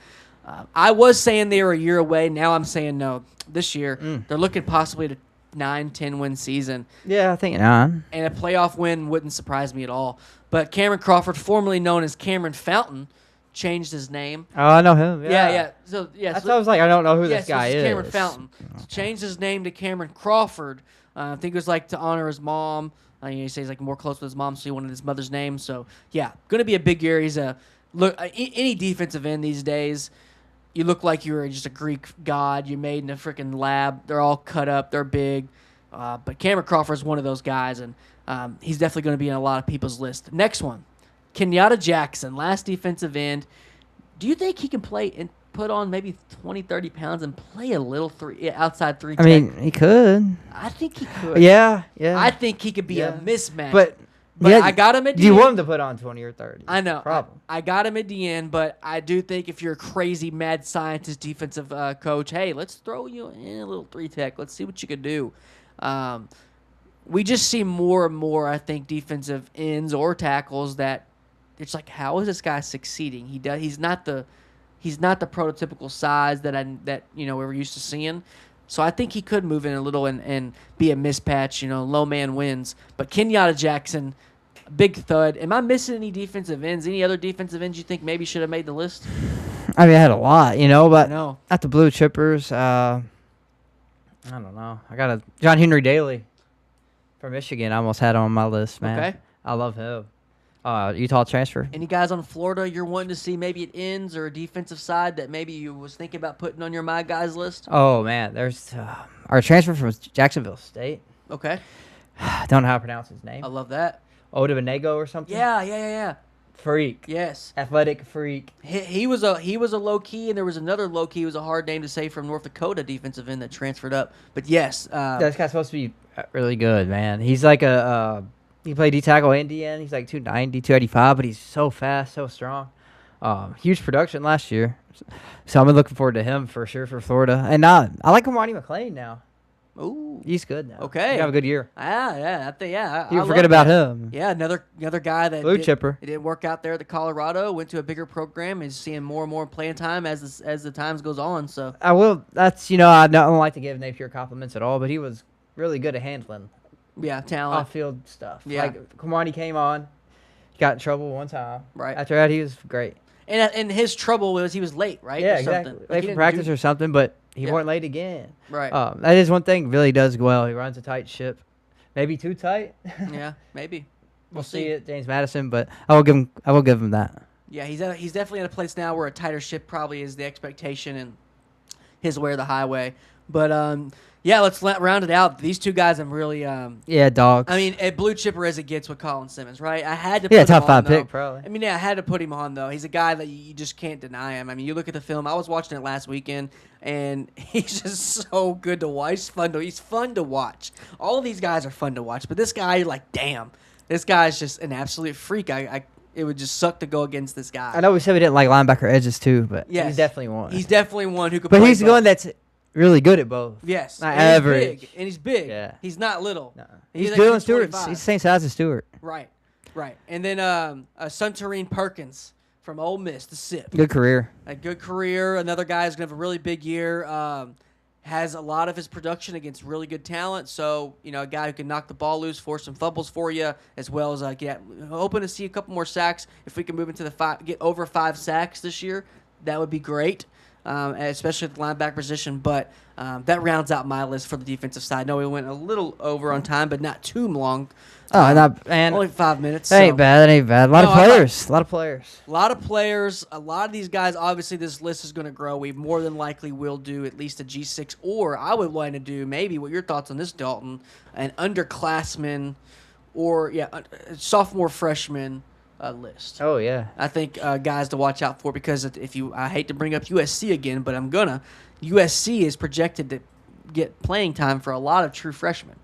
I was saying they were a year away. Now I'm saying no. This year, they're looking possibly to 9-10 win season. Yeah, I think 9. And a playoff win wouldn't surprise me at all. But Cameron Crawford, formerly known as Cameron Fountain, changed his name. Oh, I know him. Yeah. So That's what I was like, I don't know who this guy is. Cameron Fountain. So changed his name to Cameron Crawford. I think it was like to honor his mom. He says he's like more close with his mom, so he wanted his mother's name. So yeah, going to be a big year. He's any defensive end these days. You look like you're just a Greek god. You're made in a freaking lab. They're all cut up. They're big. But Cameron Crawford's one of those guys, and he's definitely going to be in a lot of people's list. Next one, Kenyatta Jackson, last defensive end. Do you think he can play and put on maybe 20, 30 pounds and play a little outside 3 tech? I mean, he could. I think he could. Yeah. I think he could be a mismatch. But yeah, I got him at the end. You want him to put on 20 or 30. I know. Problem. I got him at the end, but I do think if you're a crazy mad scientist defensive coach, hey, let's throw you in a little 3 tech. Let's see what you can do. We just see more and more, I think, defensive ends or tackles that it's like, how is this guy succeeding? He's not the prototypical size that we're used to seeing. So I think he could move in a little and be a mismatch, low man wins. But Kenyatta Jackson, big thud. Am I missing any defensive ends? Any other defensive ends you think maybe should have made the list? I mean, I had a lot, but no. At the Blue Chippers, I don't know. I got a John Henry Daly from Michigan. I almost had on my list, man. Okay. I love him. Utah transfer. Any guys on Florida you're wanting to see maybe at ends or a defensive side that maybe you was thinking about putting on your my guys list? Oh, man. There's our transfer from Jacksonville State. Okay. Don't know how to pronounce his name. I love that. Oda Benego or something? Yeah. Freak. Yes. Athletic freak. He was a low key, and there was another low key. It was a hard name to say from North Dakota defensive end that transferred up. But yes, this guy's supposed to be really good, man. He's like he played D tackle and DN. He's like 290, 285, but he's so fast, so strong. Huge production last year, so I'm looking forward to him for sure for Florida. And I like Kamani McLean now. Ooh, he's good now. Okay, he have a good year. I think You forget about him. Yeah, another guy that Blue chipper. It didn't work out there at the Colorado. Went to a bigger program. Is seeing more and more playing time as the times goes on. So I will. That's I don't like to give Napier compliments at all, but he was really good at handling. Yeah, talent. Off-field stuff. Yeah. Like Kamani came on, he got in trouble one time. Right. After that, he was great. And his trouble was he was late, right? Yeah, or exactly. Something. Late for practice or something, but he weren't late again. Right. That is one thing Billy does well. He runs a tight ship. Maybe too tight. Yeah, maybe. We'll see it, James Madison, but I will give him that. Yeah, he's definitely at a place now where a tighter ship probably is the expectation and his way or the highway. But yeah, let's round it out. These two guys, I'm really dogs. I mean, a blue chipper as it gets with Colin Simmons, right? I had to put him top 5 on, though. pick probably. I mean, I had to put him on though. He's a guy that you just can't deny him. I mean, you look at the film. I was watching it last weekend, and he's just so good to watch. He's fun to watch. All of these guys are fun to watch, but this guy, you're like, damn, this guy's just an absolute freak. It would just suck to go against this guy. I know we said we didn't like linebacker edges too, but yes, he's definitely one. He's definitely one who could. But play he's the one that's really good at both. Yes. Not and average. He's big. Yeah. He's not little. No. He's He's like Dylan Stewart. 225. He's the same size as Stewart. Right. And then Suntarine Perkins from Ole Miss, the SIP. Good career. A good career. Another guy who's going to have a really big year. Has a lot of his production against really good talent. So, a guy who can knock the ball loose, force some fumbles for you, as well as hoping to see a couple more sacks. If we can move into get over 5 sacks this year, that would be great, especially at the linebacker position. But that rounds out my list for the defensive side. I know we went a little over on time, but not too long. Only 5 minutes. That ain't bad. That ain't bad. A lot of players. A lot of players. A lot of these guys, obviously, this list is going to grow. We more than likely will do at least a G6, or I would want to do maybe what your thoughts on this, Dalton, an underclassman or, sophomore, freshman list. Oh, yeah. I think guys to watch out for because I hate to bring up USC again, but I'm going to. USC is projected to get playing time for a lot of true freshmen.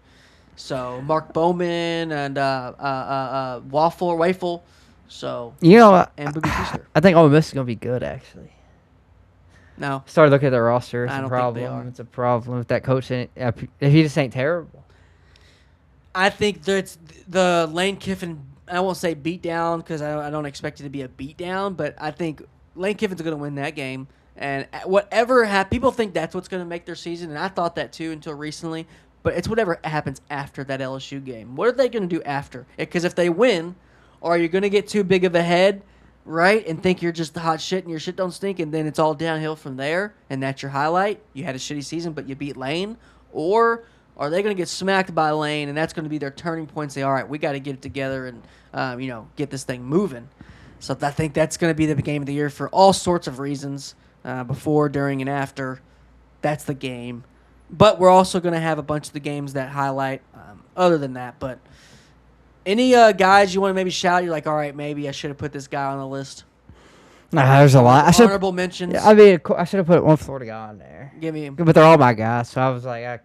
So Mark Bowman and Wafel. So and Boogie Schuster. I think Ole Miss is gonna be good actually. No, started looking at their roster. It's I a don't problem. think they are. It's a problem with that coach. If he just ain't terrible. I think that's the Lane Kiffin. I won't say beat down because I don't expect it to be a beat down, but I think Lane Kiffin's going to win that game. And people think that's what's going to make their season, and I thought that too until recently. But it's whatever happens after that LSU game. What are they going to do after? Because if they win, are you going to get too big of a head, right, and think you're just the hot shit and your shit don't stink, and then it's all downhill from there, and that's your highlight? You had a shitty season, but you beat Lane? Or are they going to get smacked by Lane, and that's going to be their turning point and say, all right, we got to get it together and get this thing moving? So I think that's going to be the game of the year for all sorts of reasons, before, during, and after. That's the game. But we're also going to have a bunch of the games that highlight other than that. But any guys you want to maybe shout? You're like, all right, maybe I should have put this guy on the list. Nah, there's a lot. Honorable mentions. I mean, I should have put one Florida guy on there. Give me him. But they're all my guys, so I was like, I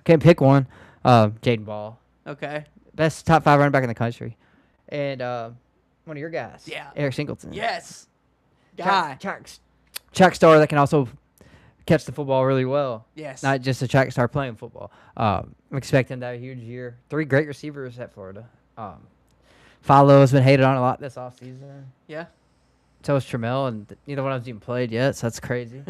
can't pick one. Jayden Ball. Okay. Best top 5 running back in the country. And one of your guys. Yeah. Eric Singleton. Yes. Guy. Track star that can also catch the football really well. Yes. Not just a track star playing football. I'm expecting to have a huge year. 3 great receivers at Florida. Follow has been hated on a lot this offseason. Yeah. So is Trammell, and neither one of them's even played yet, so that's crazy.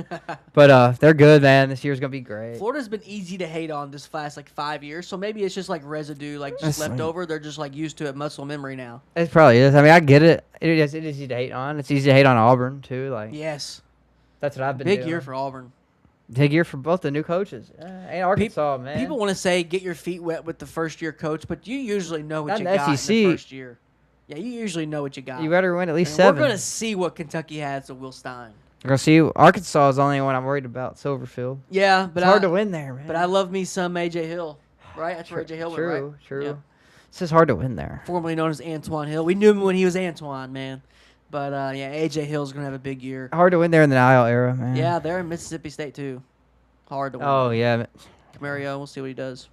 But they're good, man. This year's going to be great. Florida's been easy to hate on this last 5 years, so maybe it's just residue, just left over. They're just used to it, muscle memory now. It probably is. I mean, I get it. It is easy to hate on. It's easy to hate on Auburn, too. Yes. That's what I've been doing. Big year for Auburn. Big year for both the new coaches. And Arkansas, man. People want to say get your feet wet with the first-year coach, but you usually know what you got SEC. in the first year. Yeah, you usually know what you got. You better win at least 7. We're going to see what Kentucky has with Will Stein. We're going to see. Arkansas is the only one I'm worried about, Silverfield. Yeah, but it's hard to win there, man. But I love me some A.J. Hill, right? That's where A.J. Hill went, right? True. Yeah. It's just hard to win there. Formerly known as Antoine Hill. We knew him when he was Antoine, man. But, A.J. Hill's going to have a big year. Hard to win there in the Nile era, man. Yeah, they're in Mississippi State, too. Hard to win. Oh, yeah. Camario, we'll see what he does.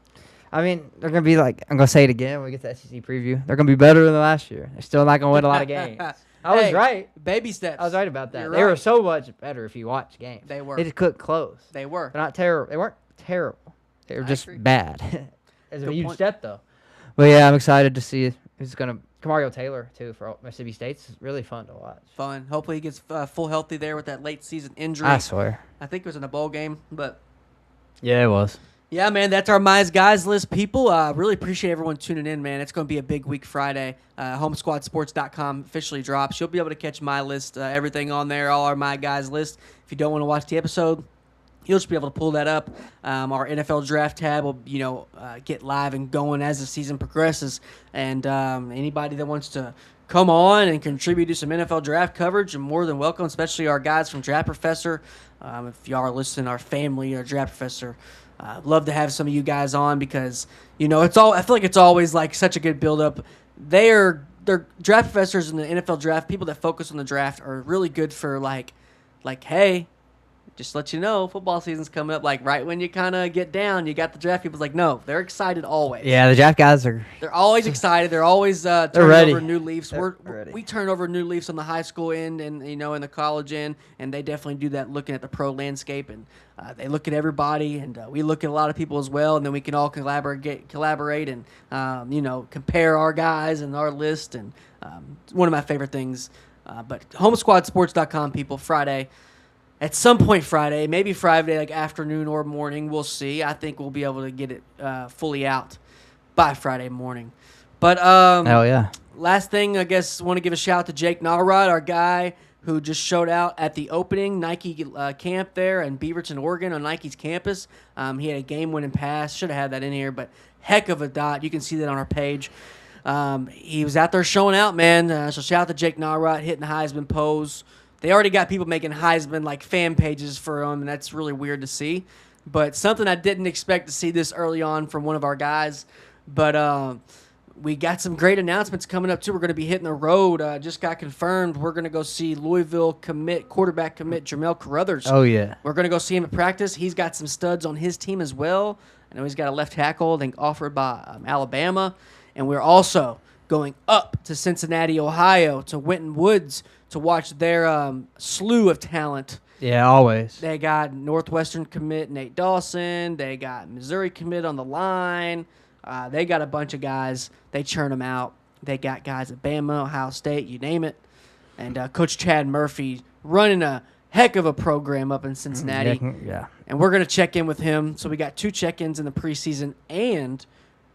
I mean, they're going to be I'm going to say it again when we get to the SEC preview. They're going to be better than last year. They're still not going to win a lot of games. I was right. Baby steps. I was right about that. You're They right. were so much better if you watch games. They were. They just couldn't close. They were. They're not terrible. They weren't terrible. They were just bad. It's a Good huge point. step, though. But, yeah, I'm excited to see who's going to – Camario Taylor, too, for Mississippi State. It's really fun to watch. Fun. Hopefully he gets full healthy there with that late season injury. I swear. I think it was in a bowl game, but – Yeah, it was. Yeah, man, that's our My Guys list, people. Really appreciate everyone tuning in, man. It's going to be a big week Friday. HomesquadSports.com officially drops. You'll be able to catch my list, everything on there, all our My Guys list. If you don't want to watch the episode, you'll just be able to pull that up. Our NFL draft tab will, get live and going as the season progresses. And anybody that wants to come on and contribute to some NFL draft coverage, you're more than welcome, especially our guys from Draft Professor. If y'all are listening, our family or Draft Professor, love to have some of you guys on because, it's all. I feel like it's always such a good build-up. They're draft professors in the NFL draft. People that focus on the draft are really good for hey, just let you know, football season's coming up. Like right when you kind of get down, you got the draft people's like, no, they're excited always. Yeah, the draft guys are. They're always excited. They're always turning ready. over new leaves. They're ready. We turn over new leaves on the high school end and in the college end, and they definitely do that, looking at the pro landscape, and they look at everybody, and we look at a lot of people as well, and then we can all collaborate, and compare our guys and our list, and one of my favorite things. But homesquadsports.com, people, Friday. At some point Friday, maybe Friday, like afternoon or morning, we'll see. I think we'll be able to get it fully out by Friday morning. But Hell yeah. Last thing, I guess, want to give a shout out to Jake Narod, our guy who just showed out at the opening Nike camp there in Beaverton, Oregon, on Nike's campus. He had a game-winning pass. Should have had that in here, but heck of a dot. You can see that on our page. He was out there showing out, man. So shout out to Jake Narod hitting the Heisman pose. They already got people making Heisman like fan pages for him, and that's really weird to see. But something I didn't expect to see this early on from one of our guys. But we got some great announcements coming up too. We're going to be hitting the road. Just got confirmed. We're going to go see Louisville quarterback commit Jamel Carruthers. Oh yeah. We're going to go see him at practice. He's got some studs on his team as well. I know he's got a left tackle, I think offered by Alabama. And we're also going up to Cincinnati, Ohio, to Winton Woods to watch their slew of talent. Yeah, always. They got Northwestern commit Nate Dawson. They got Missouri commit on the line. They got a bunch of guys. They churn them out. They got guys at Bama, Ohio State, you name it. And Coach Chad Murphy running a heck of a program up in Cincinnati. Yeah. And we're going to check in with him. So we got 2 check-ins in the preseason, and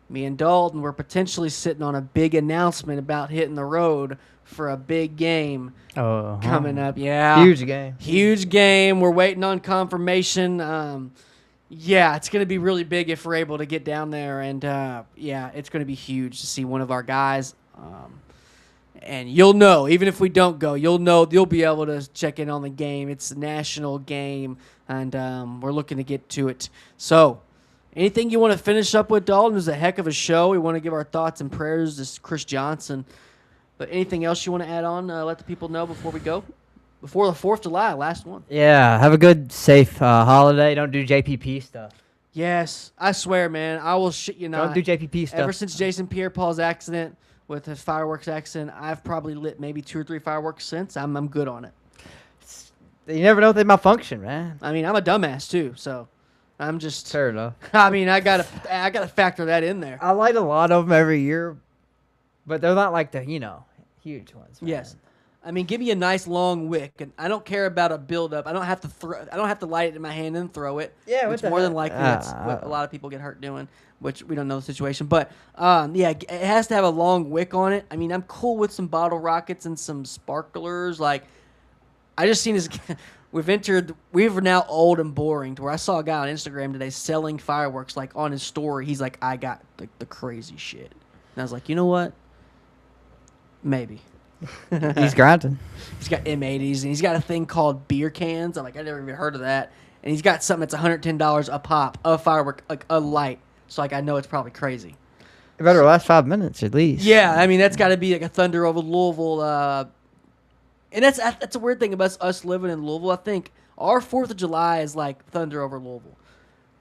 me and Dalton were potentially sitting on a big announcement about hitting the road for a big game coming up. Yeah. Huge game. We're waiting on confirmation. It's going to be really big if we're able to get down there. And, it's going to be huge to see one of our guys. And you'll know, even if we don't go, you'll be able to check in on the game. It's a national game, and we're looking to get to it. So, anything you want to finish up with, Dalton? It was a heck of a show. We want to give our thoughts and prayers to Chris Johnson. But anything else you want to add on, let the people know before we go? Before the 4th of July, last one. Yeah, have a good, safe holiday. Don't do JPP stuff. Yes, I swear, man. I will shit you not. Don't do JPP stuff. Ever since Jason Pierre-Paul's accident with his fireworks accident, I've probably lit maybe 2 or 3 fireworks since. I'm good on it. You never know if they malfunction, man. I mean, I'm a dumbass, too, so I'm just... Fair enough. I mean, I gotta factor that in there. I light a lot of them every year, but they're not like the, huge ones. Man. Yes. I mean, give me a nice long wick, and I don't care about a build-up. I don't have to light it in my hand and throw it. Yeah, which more than likely that's what a lot of people get hurt doing, which we don't know the situation. But it has to have a long wick on it. I mean, I'm cool with some bottle rockets and some sparklers. Like, I just seen this. We're now old and boring to where I saw a guy on Instagram today selling fireworks, like on his story. He's like, I got the crazy shit, and I was like, you know what? Maybe. He's grinding. He's got M80s, and he's got a thing called beer cans. I'm like, I never even heard of that. And he's got something that's $110 a pop, a firework, like a light. So like I know it's probably crazy. It better last 5 minutes at least. Yeah, I mean that's got to be like a Thunder over Louisville. And that's a weird thing about us living in Louisville. I think our 4th of July is like Thunder over Louisville,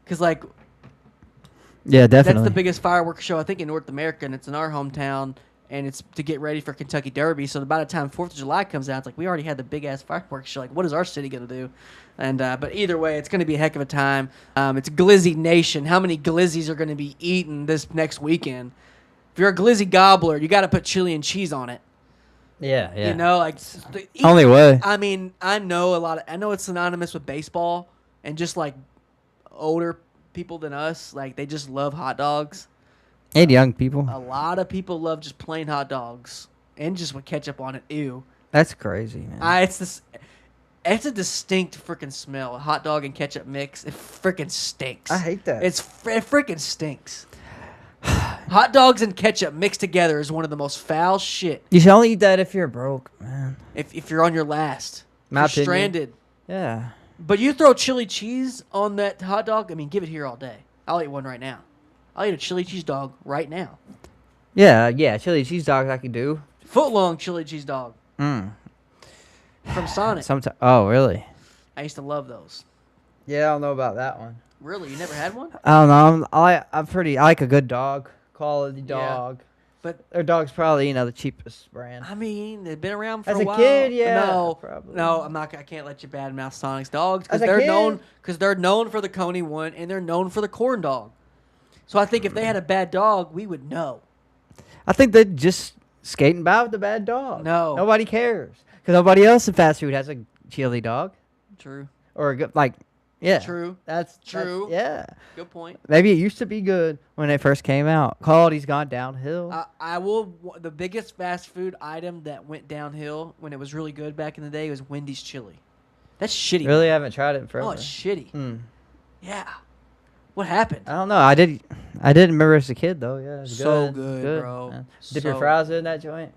because like yeah, definitely that's the biggest fireworks show I think in North America, and it's in our hometown. And it's to get ready for Kentucky Derby. So by the time 4th of July comes out, it's like we already had the big-ass fireworks show. Like, what is our city going to do? And but either way, it's going to be a heck of a time. It's Glizzy Nation. How many glizzies are going to be eaten this next weekend? If you're a glizzy gobbler, you got to put chili and cheese on it. Yeah. You know, like only way. I mean, I know it's synonymous with baseball, and just like older people than us, like they just love hot dogs. And young people. A lot of people love just plain hot dogs and just with ketchup on it. Ew. That's crazy, man. It's a distinct freaking smell. A hot dog and ketchup mix. It freaking stinks. I hate that. It freaking stinks. Hot dogs and ketchup mixed together is one of the most foul shit. You should only eat that if you're broke, man. If you're on your last. You're stranded. Yeah. But you throw chili cheese on that hot dog, I mean, give it here all day. I'll eat one right now. I'll eat a chili cheese dog right now. Yeah, chili cheese dogs I can do. Foot-long chili cheese dog. From Sonic. Oh, really? I used to love those. Yeah, I don't know about that one. Really, you never had one? I don't know. I like a good dog, quality dog. Yeah. But their dog's probably the cheapest brand. I mean, they've been around for As a a while. kid, yeah, No, probably. no, I'm not. I can't let you badmouth Sonic's dogs because As a they're known for the Coney one and they're known for the corn dog. So I think if they had a bad dog, we would know. I think they're just skating by with the bad dog. No, nobody cares because nobody else in fast food has a chili dog. True. Or a good Yeah. True. That's true. Yeah. Good point. Maybe it used to be good when it first came out. Quality's gone downhill. I will. The biggest fast food item that went downhill when it was really good back in the day was Wendy's chili. That's shitty. Really haven't tried it in forever. Oh, it's shitty. Yeah. What happened? I don't know. I didn't remember as a kid though. Yeah. It was So good, bro. Yeah. Dip your fries in that joint.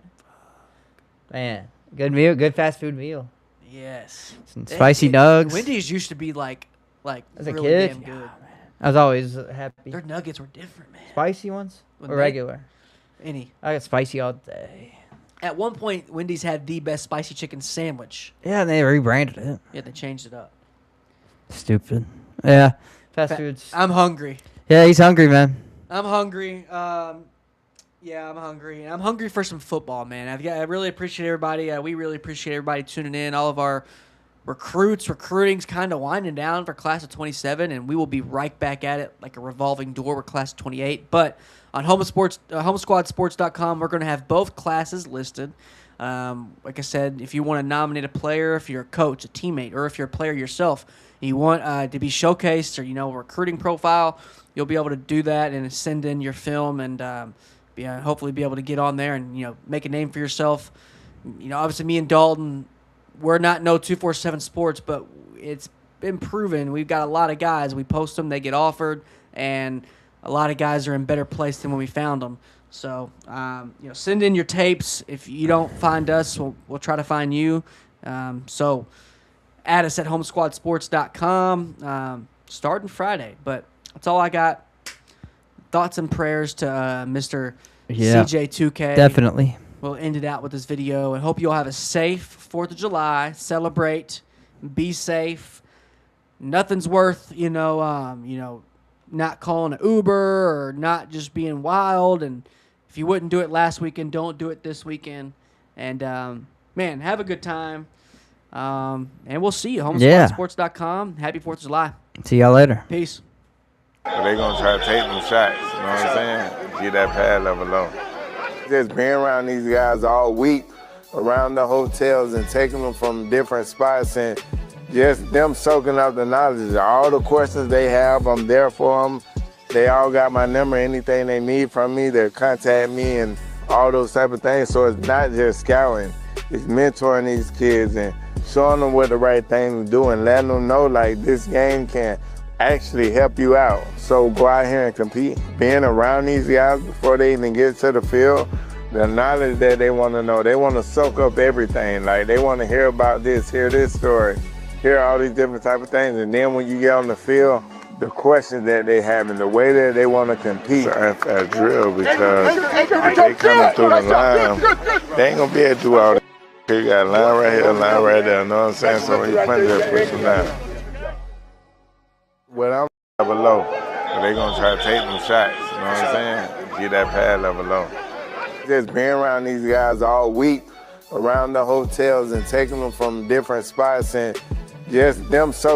Man, good meal. Good fast food meal. Yes. Some spicy nugs. Wendy's used to be like as a really kid. damn good. I was always happy. Their nuggets were different, man. Spicy ones or regular? Any. I got spicy all day. At one point, Wendy's had the best spicy chicken sandwich. Yeah, and they rebranded it. Yeah, they changed it up. Stupid. Yeah, fast foods. I'm hungry. Yeah, he's hungry, man. I'm hungry. Yeah, I'm hungry. And I'm hungry for some football, man. I really appreciate everybody. We really appreciate everybody tuning in. All of our recruiting's kind of winding down for class of 27, and we will be right back at it like a revolving door with class of 28. But on homesquadsports.com, we're going to have both classes listed. Like I said, if you want to nominate a player, if you're a coach, a teammate, or if you're a player yourself, and you want to be showcased or a recruiting profile, you'll be able to do that and send in your film and hopefully be able to get on there and make a name for yourself. Obviously me and Dalton, we're not no 247 Sports, but it's been proven. We've got a lot of guys. We post them, they get offered, and a lot of guys are in better place than when we found them. So, send in your tapes. If you don't find us, we'll try to find you. So, add us at homesquadsports.com starting Friday. But that's all I got. Thoughts and prayers to Mr. CJ2K. Definitely. We'll end it out with this video and hope you all have a safe 4th of July. Celebrate. Be safe. Nothing's worth, not calling an Uber or not just being wild. And if you wouldn't do it last weekend, don't do it this weekend. And, man, have a good time. And we'll see you. homesquadsports.com. Happy 4th of July. See y'all later. Peace. They're going to try to take them shots, you know what I'm saying? Get that pad level low. Just being around these guys all week, around the hotels and taking them from different spots and just them soaking up the knowledge. All the questions they have, I'm there for them. They all got my number. Anything they need from me, they contact me and all those type of things. So it's not just scouting. It's mentoring these kids and showing them what the right thing to do and letting them know like this game can actually help you out. So go out here and compete. Being around these guys before they even get to the field, the knowledge that they want to know, they want to soak up everything. Like they want to hear about this, hear this story, hear all these different type of things. And then when you get on the field, the questions that they have and the way that they want to compete at drill, because if they coming through the line, they ain't gonna be able to do all that. You got a line right here, a line right there, you know what I'm saying? So when you punch that, push them down. Well, I'm level low, but they gonna try to take them shots, you know what I'm saying? Get that pad level low. Just being around these guys all week, around the hotels and taking them from different spots and just them so